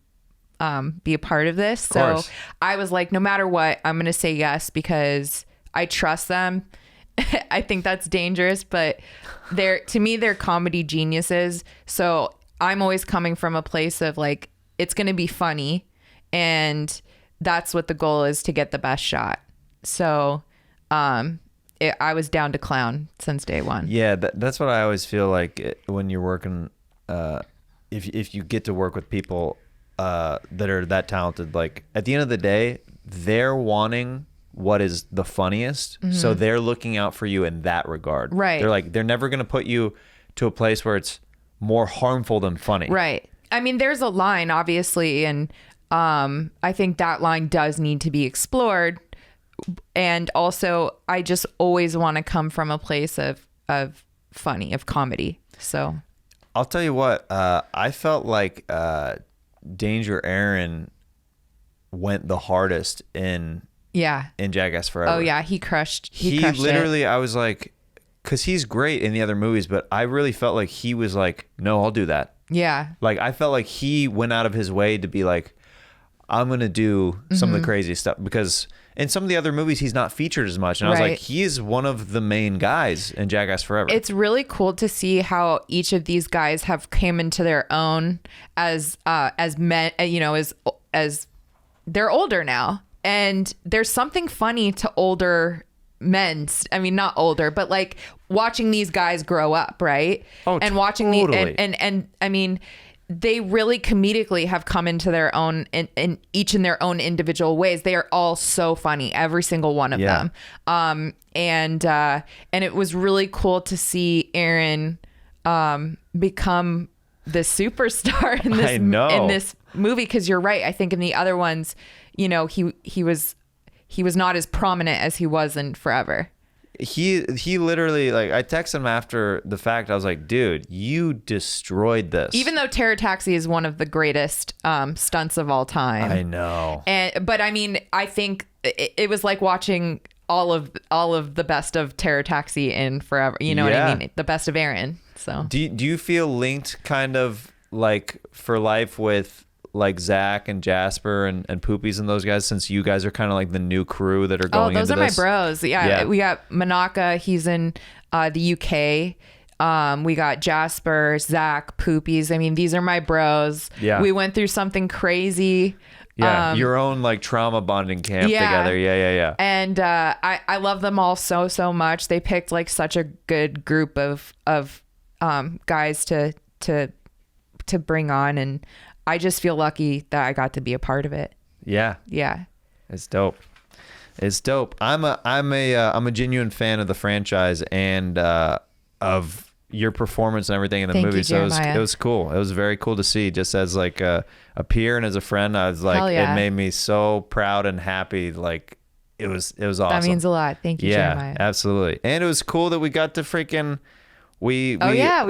be a part of this. So I was like, no matter what, I'm going to say yes because I trust them. I think that's dangerous, but to me, they're comedy geniuses. So I'm always coming from a place of it's going to be funny, and that's what the goal is, to get the best shot. So I was down to clown since day one.
Yeah, that's what I always feel like when you're working, if you get to work with people that are that talented, at the end of the day, they're wanting what is the funniest. Mm-hmm. So they're looking out for you in that regard.
Right.
They're never going to put you to a place where it's more harmful than funny.
Right. I mean, there's a line, obviously, and I think that line does need to be explored. And also, I just always want to come from a place of funny, of comedy. So
I'll tell you what, I felt like Danger Aaron went the hardest in Jackass Forever.
Oh yeah, he crushed.
He literally it. I was like, because he's great in the other movies, but I really felt like he was like, no, I'll do that.
Yeah.
I felt like he went out of his way to be like, I'm going to do some of the crazy stuff, because in some of the other movies, he's not featured as much. And I was like, he is one of the main guys in Jackass Forever.
It's really cool to see how each of these guys have came into their own as men, as they're older now. And there's something funny to older men. I mean, not older, but watching these guys grow up, right?
Oh,
and watching
totally.
and I mean, they really comedically have come into their own in each in their own individual ways. They are all so funny, every single one of them. And it was really cool to see Aaron become the superstar in this movie, because you're right. I think in the other ones, he was not as prominent as he was in Forever.
He literally, I texted him after the fact. I was like, dude, you destroyed this.
Even though Terror Taxi is one of the greatest stunts of all time.
I know.
But I mean, I think it was like watching all of the best of Terror Taxi in Forever. You know what I mean? The best of Aaron. So
do you feel linked kind of for life with Zach and Jasper and Poopies and those guys, since you guys are kind of the new crew that are going into this?
Oh, those are my bros. Yeah. We got Manaka. He's in the UK. We got Jasper, Zach, Poopies. I mean, these are my bros.
Yeah.
We went through something crazy.
Yeah. Your own trauma bonding camp together. Yeah.
And I love them all so much. They picked such a good group of guys to to bring on, and I just feel lucky that I got to be a part of it.
Yeah. It's dope. I'm a genuine fan of the franchise and of your performance and everything in the movie. So it was cool. It was very cool to see, just as like a peer and as a friend. I was like, it made me so proud and happy. Like it was awesome. That
means a lot. Thank you, Jeremiah.
Absolutely. And it was cool that we got to freaking we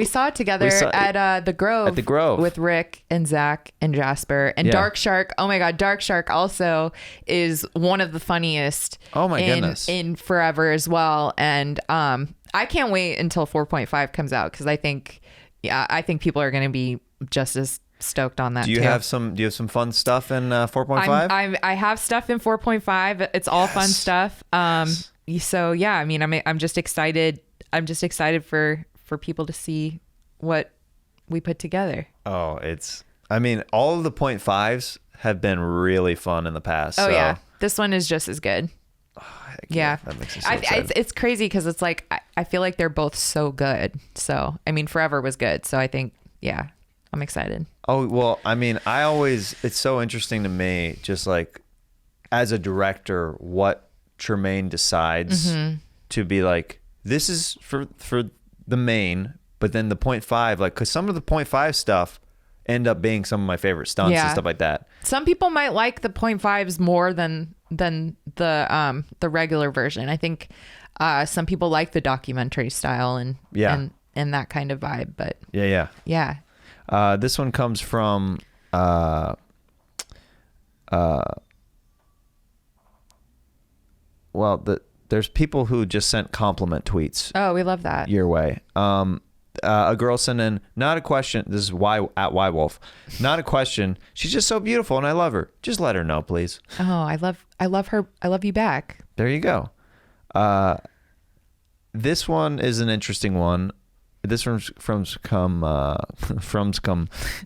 saw it together at the Grove.
At the Grove
with Rick and Zach and Jasper and Dark Shark. Oh my God, Dark Shark also is one of the funniest.
Oh my goodness.
In Forever as well. And I can't wait until 4.5 comes out, because I think people are going to be just as stoked on that.
Do you have some fun stuff in 4.5?
I have stuff in 4.5. It's all fun stuff. So yeah, I mean, I'm just excited. I'm just excited for people to see what we put together.
Oh, all of the 0.5s have been really fun in the past.
Oh yeah, this one is just as good.
Yeah, that makes me so excited.
It's crazy because it's like I feel like they're both so good. So I mean, Forever was good. So I think I'm excited.
Oh well, I mean, it's so interesting to me, just like as a director, what Tremaine decides to be like. This is for the main, but then the 0.5, like, because some of the 0.5 stuff end up being some of my favorite stunts and stuff like that.
Some people might like the 0.5s more than the regular version. I think some people like the documentary style and that kind of vibe. But yeah.
This one comes from there's people who just sent compliment tweets.
Oh, we love that.
Your way. A girl sent in, not a question. This is at Wolf. Not a question. She's just so beautiful and I love her. Just let her know, please.
Oh, I love her. I love you back.
There you go. This one is an interesting one. This one's from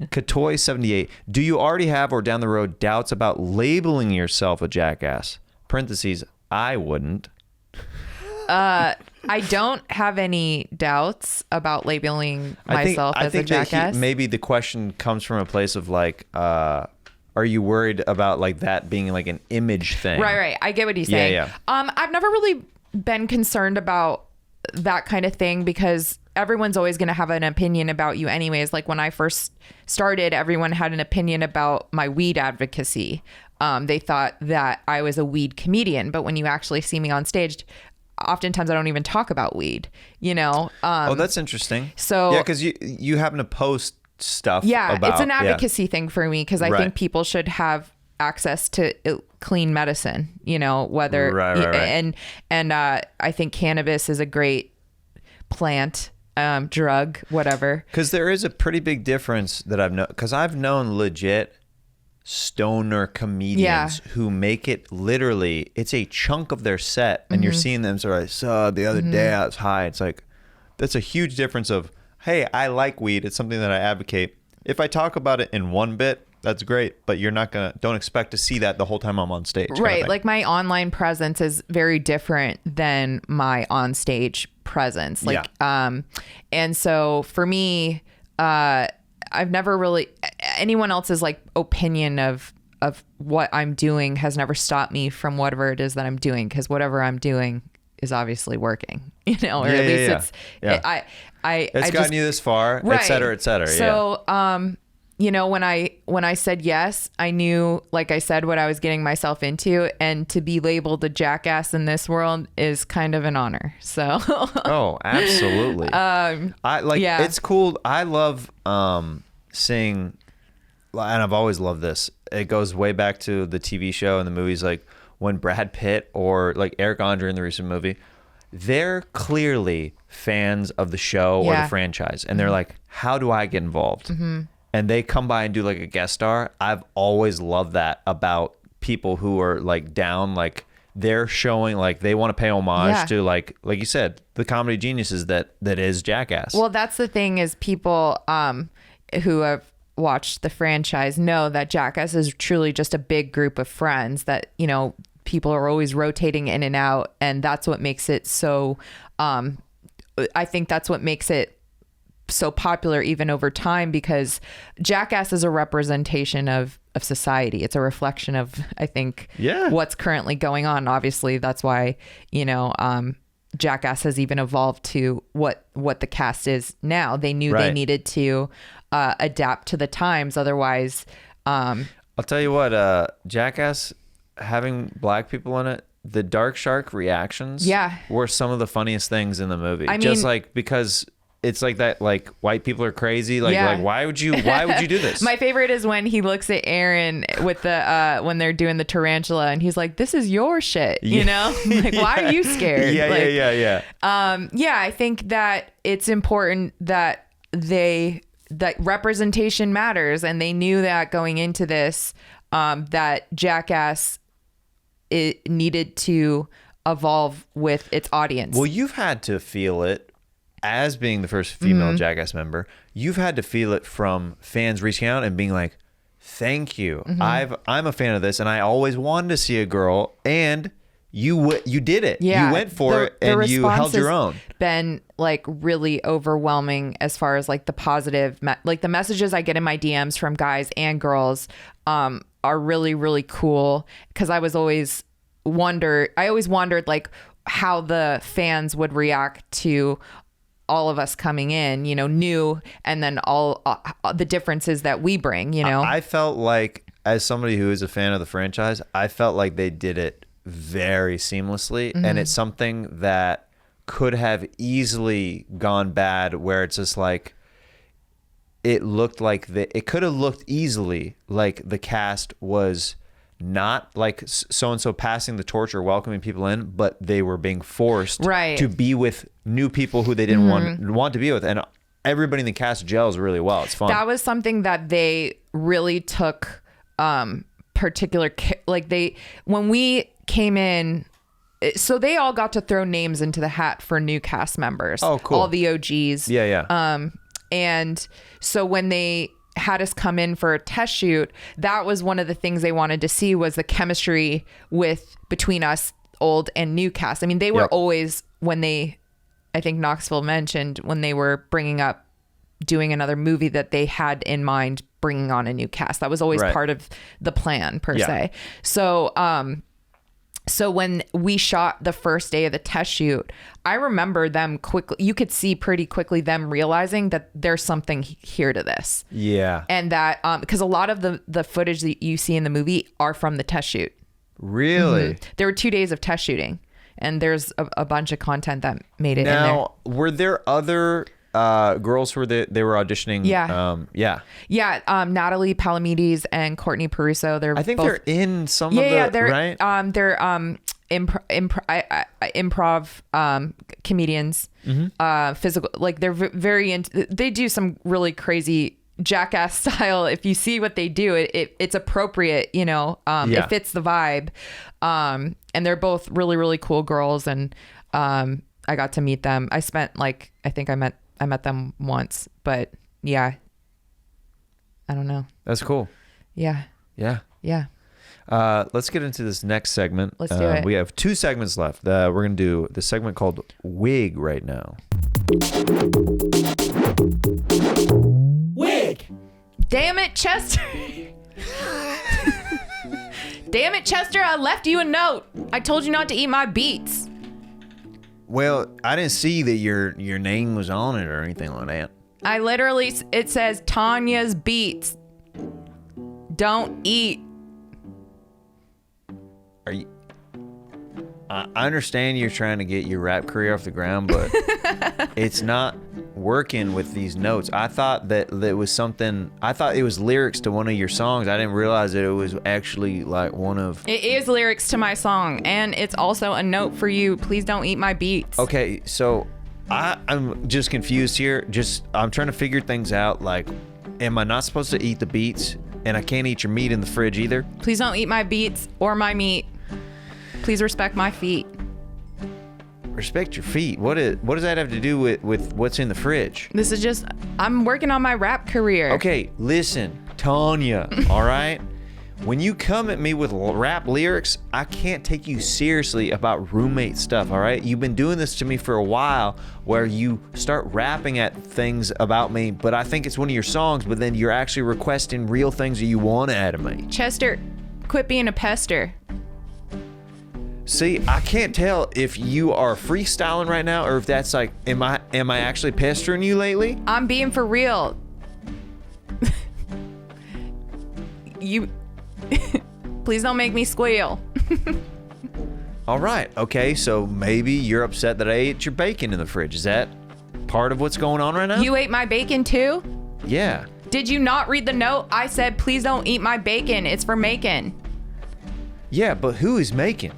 Katoy78. Do you already have or down the road doubts about labeling yourself a jackass? Parentheses, I wouldn't.
I don't have any doubts about labeling myself as a jackass.
Maybe the question comes from a place of like, are you worried about like that being like an image thing?
Right. I get what he's saying.
Yeah.
I've never really been concerned about that kind of thing because everyone's always going to have an opinion about you anyways. Like when I first started, everyone had an opinion about my weed advocacy. They thought that I was a weed comedian, but when you actually see me on stage, oftentimes I don't even talk about weed, you know?
Oh, that's interesting.
So
yeah, because you happen to post stuff.
Yeah,
about,
it's an advocacy thing for me because I think people should have access to clean medicine, you know, whether
right.
And I think cannabis is a great plant, drug, whatever.
Because there is a pretty big difference that I've known legit stoner comedians who make it literally, it's a chunk of their set and you're seeing them sort of, I saw the other day I was high. It's like, that's a huge difference of, hey, I like weed. It's something that I advocate. If I talk about it in one bit, that's great, but you're not don't expect to see that the whole time I'm on stage.
Right. Like my online presence is very different than my on stage presence. Like, and so for me, I've never really, anyone else's like opinion of what I'm doing has never stopped me from whatever it is that I'm doing. Cause whatever I'm doing is obviously working, you know, or at least
it's gotten you this far, et cetera, et cetera.
So, you know, when I said yes, I knew, like I said, what I was getting myself into, and to be labeled a jackass in this world is kind of an honor. So.
Oh, absolutely. It's cool. I love seeing, and I've always loved this. It goes way back to the TV show and the movies, like when Brad Pitt or like Eric Andre in the recent movie, they're clearly fans of the show or the franchise, and they're like, how do I get involved? And they come by and do like a guest star. I've always loved that about people who are like down, like they're showing, like they want to pay homage to like you said, the comedy geniuses that is Jackass.
Well, that's the thing is people who have watched the franchise know that Jackass is truly just a big group of friends that, you know, people are always rotating in and out. And that's what makes it so, I think that's what makes it so popular even over time, because Jackass is a representation of society. It's a reflection of, I think, what's currently going on. Obviously, that's why, Jackass has even evolved to what the cast is now. They knew they needed to adapt to the times. Otherwise,
I'll tell you what, Jackass having black people in it, the Dark Shark reactions were some of the funniest things in the movie. I mean, because it's like that, like, white people are crazy. Like why would you do this?
My favorite is when he looks at Aaron with the when they're doing the tarantula, and he's like, "This is your shit," Like, why are you scared?
Yeah.
I think that it's important that that representation matters, and they knew that going into this, that Jackass, it needed to evolve with its audience.
Well, you've had to feel it as being the first female Jackass member. You've had to feel it from fans reaching out and being like, thank you. I'm a fan of this, and I always wanted to see a girl, and you did it. You went for it, and you held your own.
Been like really overwhelming as far as like the positive, like the messages I get in my DMs from guys and girls are really, really cool, because I always wondered like how the fans would react to all of us coming in, new, and then all the differences that we bring,
I felt like, as somebody who is a fan of the franchise, I felt like they did it very seamlessly, and it's something that could have easily gone bad, where it's just like, it looked like it could have looked easily like the cast was not like so-and-so passing the torch or welcoming people in, but they were being forced to be with new people who they didn't want to be with. And everybody in the cast gels really well. It's fun.
That was something that they really took particular, like when we came in, so they all got to throw names into the hat for new cast members.
Oh, cool.
All the OGs.
Yeah.
And so when they had us come in for a test shoot, that was one of the things they wanted to see, was the chemistry between us, old and new cast. I mean, they were always, I think Knoxville mentioned when they were bringing up doing another movie, that they had in mind bringing on a new cast. That was always part of the plan per se. So when we shot the first day of the test shoot, I remember them quickly, you could see pretty quickly them realizing that there's something here to this.
Yeah.
And that, because a lot of the footage that you see in the movie are from the test shoot.
Really?
There were 2 days of test shooting, and there's a bunch of content that made it in there.
Now, were there other girls who they were auditioning?
Natalie Palamides and Courtney Peruso.
I think they're in some of the,
they're
right?
They're improv comedians, physical, like they're very into, they do some really crazy Jackass style. If you see what they do, it's appropriate, it fits the vibe. And they're both really, really cool girls. And I got to meet them. I met them once, but yeah, I don't know.
That's cool.
Yeah.
Let's get into this next segment.
Let's do it.
We have 2 segments left. We're going to do the segment called Wig right now.
Wig. Damn it, Chester. Damn it, Chester. I left you a note. I told you not to eat my beets.
Well, I didn't see that your name was on it or anything like that.
I literally, it says Tanya's beets. Don't eat.
Are you? I understand you're trying to get your rap career off the ground, but it's not working with these notes. I thought that it was something. I thought it was lyrics to one of your songs. I didn't realize that it was actually like one of.
It is lyrics to my song, and it's also a note for you. Please don't eat my beets.
Okay, so I'm just confused here. I'm trying to figure things out. Like, am I not supposed to eat the beets? And I can't eat your meat in the fridge either?
Please don't eat my beets or my meat. Please respect my feet.
Respect your feet? What does that have to do with what's in the fridge?
This is just, I'm working on my rap career.
Okay, listen, Tanya, all right? when you come at me with rap lyrics, I can't take you seriously about roommate stuff, all right? You've been doing this to me for a while where you start rapping at things about me, but I think it's one of your songs, but then you're actually requesting real things that you want out of me.
Chester, quit being a pester.
See, I can't tell if you are freestyling right now or if that's like, am I actually pestering you lately?
I'm being for real. Please don't make me squeal.
All right. Okay. So maybe you're upset that I ate your bacon in the fridge. Is that part of what's going on right now?
You ate my bacon too?
Yeah.
Did you not read the note? I said, please don't eat my bacon. It's for Macon.
Yeah, but who is making?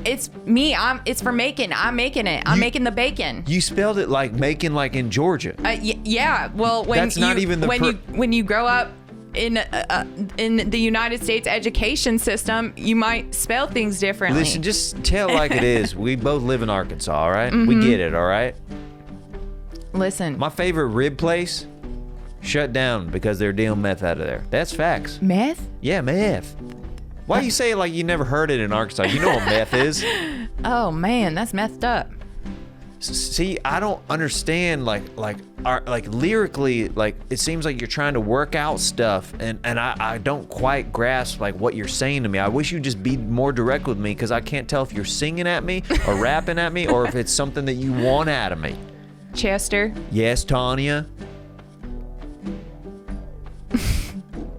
It's me. It's for Macon. I'm making it. I'm making the bacon.
You spelled it like Macon, like in Georgia.
Yeah. Well, when you grow up in the United States education system, you might spell things differently.
Listen, just tell like it is. We both live in Arkansas, all right? Mm-hmm. We get it, all right?
Listen.
My favorite rib place shut down because they're dealing meth out of there. That's facts.
Meth?
Yeah, meth. Why you say it like you never heard it in Arkansas? You know what meth is.
Oh man, that's messed up.
See, I don't understand like lyrically, like it seems like you're trying to work out stuff and I don't quite grasp like what you're saying to me. I wish you'd just be more direct with me because I can't tell if you're singing at me or rapping at me or if it's something that you want out of me.
Chester?
Yes, Tanya?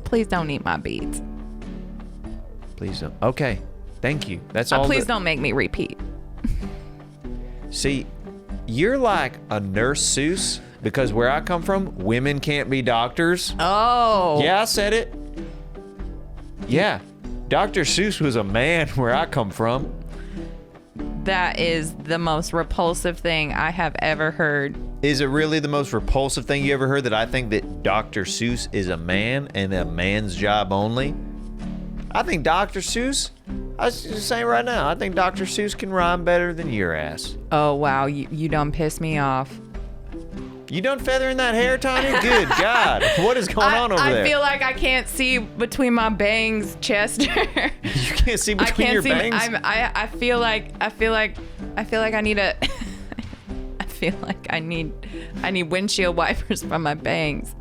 Please don't eat my beats.
Please don't. Okay, thank you. That's all.
Please don't make me repeat.
See, you're like a Nurse Seuss because where I come from, women can't be doctors.
Oh.
Yeah, I said it. Yeah, Dr. Seuss was a man where I come from.
That is the most repulsive thing I have ever heard.
Is it really the most repulsive thing you ever heard that I think that Dr. Seuss is a man and a man's job only? I think Dr. Seuss, I was just saying right now, I think Dr. Seuss can rhyme better than your ass.
Oh, wow. You done pissed me off.
You done feathering that hair, Tanya? Good God. What is going on over there?
I feel like I can't see between my bangs, Chester.
You can't see between your bangs?
I feel like I need a... I feel like I need windshield wipers for my bangs.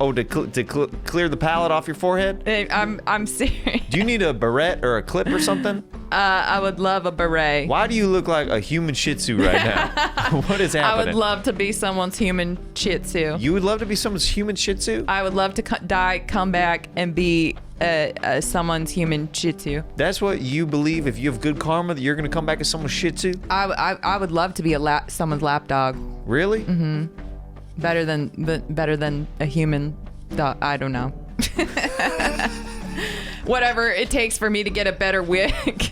Oh, to clear the palate off your forehead?
I'm serious.
Do you need a barrette or a clip or something?
I would love a beret.
Why do you look like a human Shih Tzu right now? What is happening?
I would love to be someone's human Shih Tzu.
You would love to be someone's human Shih Tzu?
I would love to die, come back, and be someone's human Shih Tzu.
That's what you believe? If you have good karma, that you're going to come back as someone's Shih Tzu?
I would love to be someone's lap dog.
Really?
Mm-hmm. Better than a human dog. I don't know. Whatever it takes for me to get a better wig.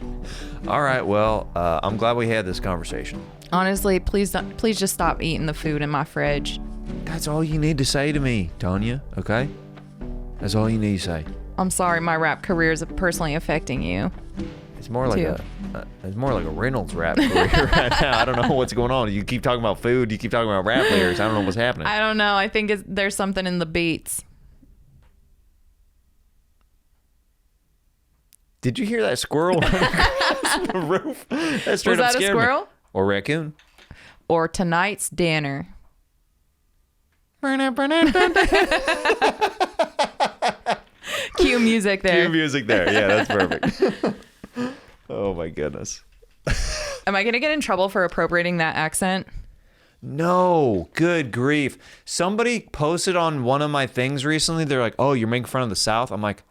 All right. Well, I'm glad we had this conversation.
Honestly, please just stop eating the food in my fridge.
That's all you need to say to me, Tanya. Okay? That's all you need to say.
I'm sorry, my rap career is personally affecting you.
It's more like a Reynolds rap career right now. I don't know what's going on. You keep talking about food. You keep talking about rap lyrics. I don't know what's happening.
I don't know. I think there's something in the beats.
Did you hear that squirrel running across the roof? That straight
Was that a squirrel?
Me. Or raccoon?
Or tonight's dinner. Cue music there.
Cue music there. Yeah, that's perfect. Oh my goodness.
Am I going to get in trouble for appropriating that accent?
No, good grief. Somebody posted on one of my things recently. They're like, oh, you're making fun of the South. I'm like,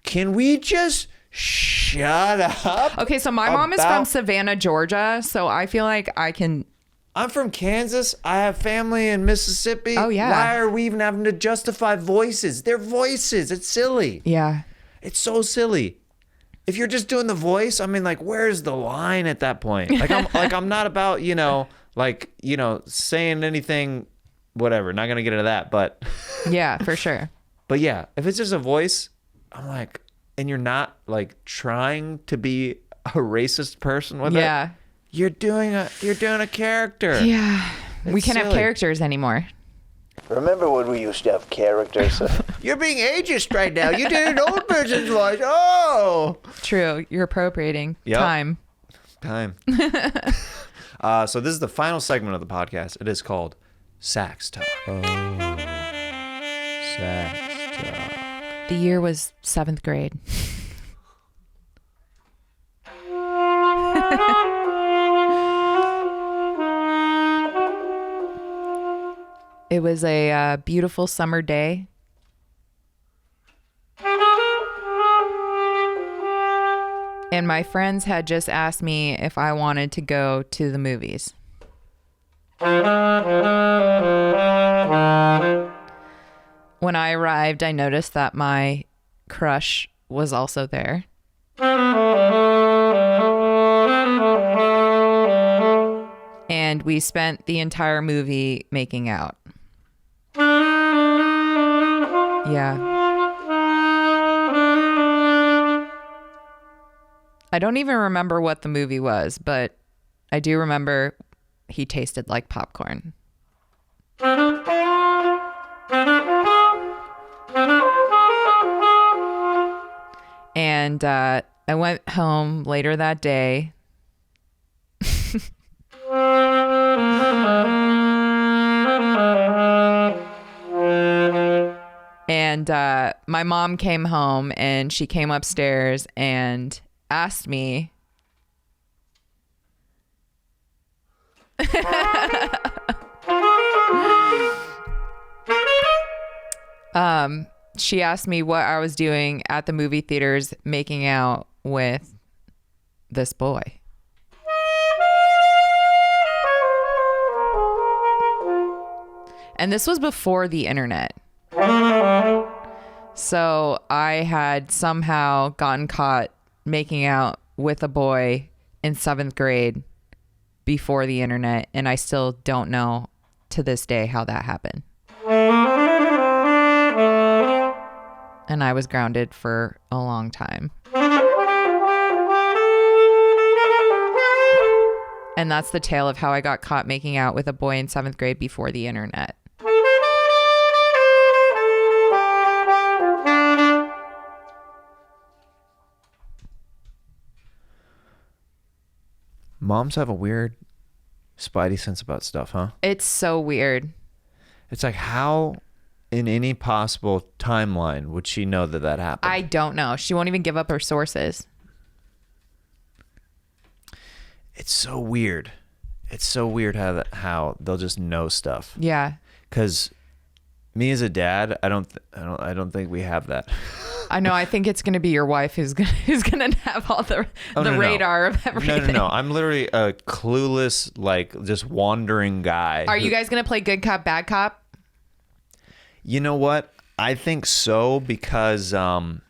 can we just shut up?
Okay, so my mom is from Savannah, Georgia, so I feel like I can...
I'm from Kansas. I have family in Mississippi.
Oh, yeah.
Why are we even having to justify voices? They're voices. It's silly.
Yeah.
It's so silly. If you're just doing the voice, I mean, like, where's the line at that point? Like, I'm not about, saying anything, whatever. Not going to get into that, but.
Yeah, for sure.
But yeah, if it's just a voice, I'm like, and you're not, like, trying to be a racist person with it. You're doing a character.
Yeah.
It's
we can't
silly.
have characters anymore.
Remember when we used to have characters? You're being ageist right now. You did an old person's voice. Oh!
True. You're appropriating time.
So this is the final segment of the podcast. It is called Sax Talk. Oh. Sax Talk.
The year was 7th grade. It was a beautiful summer day. And my friends had just asked me if I wanted to go to the movies. When I arrived, I noticed that my crush was also there. And we spent the entire movie making out. Yeah. I don't even remember what the movie was, but I do remember he tasted like popcorn. And I went home later that day. And my mom came home and she came upstairs and asked me she asked me what I was doing at the movie theaters making out with this boy. And this was before the internet. So I had somehow gotten caught making out with a boy in 7th grade before the internet, and I still don't know to this day how that happened. And I was grounded for a long time. And that's the tale of how I got caught making out with a boy in 7th grade before the internet.
Moms have a weird spidey sense about stuff, huh?
It's so weird.
It's like, how in any possible timeline would she know that happened?
I don't know. She won't even give up her sources.
It's so weird. It's so weird how they'll just know stuff.
Yeah.
Because me as a dad, I don't think we have that.
I know. I think it's going to be your wife who's gonna have all the radar of everything.
No. I'm literally a clueless, like, just wandering guy.
Are you guys going to play good cop, bad cop?
You know what? I think so, because I'm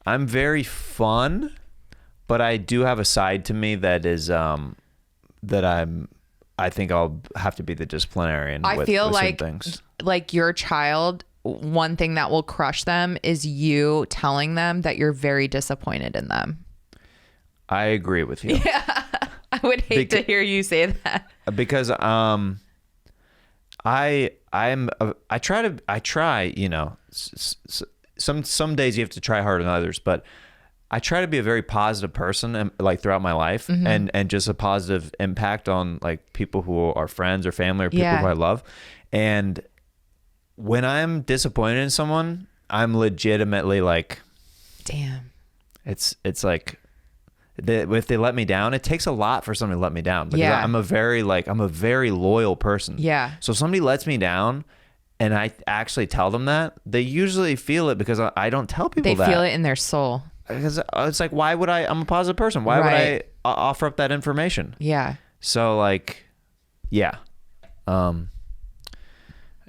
very fun, but I do have a side to me that is I think I'll have to be the disciplinarian.
I feel
like things.
Like your child, one thing that will crush them is you telling them that you're very disappointed in them.
I agree with you.
Yeah, I would hate to hear you say that.
Because I try, you know, some days you have to try harder than others, but I try to be a very positive person, like, throughout my life, mm-hmm. and just a positive impact on, like, people who are friends or family or people who I love. And when I'm disappointed in someone, I'm legitimately like,
damn.
It's like, if they let me down, it takes a lot for somebody to let me down. Because I'm a very loyal person. Yeah. So if somebody lets me down and I actually tell them that, they usually feel it, because I don't tell people that.
They feel it in their soul.
Because it's like, why would I'm a positive person. Why would I offer up that information? Yeah. So, like, yeah.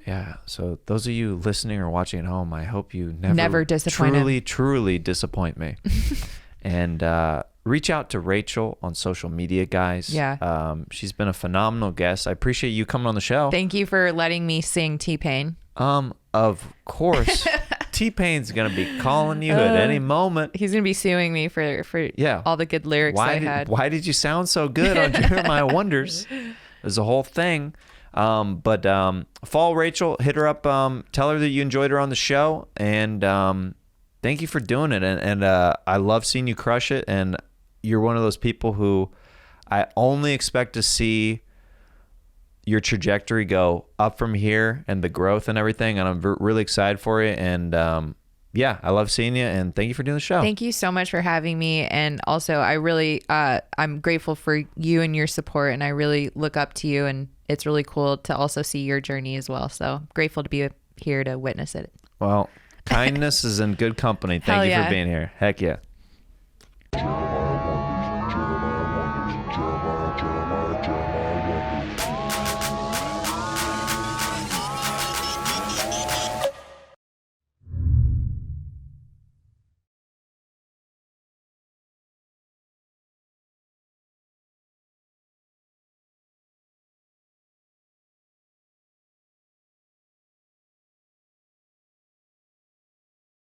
Yeah. So those of you listening or watching at home, I hope you never truly disappoint me. And reach out to Rachel on social media, guys. Yeah. She's been a phenomenal guest. I appreciate you coming on the show.
Thank you for letting me sing T-Pain.
Of course. T-Pain's gonna be calling you at any moment.
He's gonna be suing me for all the good lyrics I had.
Why did you sound so good on Jeremiah Wonders? There's a whole thing. But follow Rachel, hit her up, tell her that you enjoyed her on the show, and thank you for doing it. And I love seeing you crush it, and you're one of those people who I only expect to see your trajectory go up from here and the growth and everything, and I'm really excited for you. And yeah, I love seeing you, and thank you for doing the show.
Thank you so much for having me. And also, I really, I'm grateful for you and your support, and I really look up to you, and it's really cool to also see your journey as well. So grateful to be here to witness it.
Well, kindness is in good company. Thank you for being here. Heck yeah.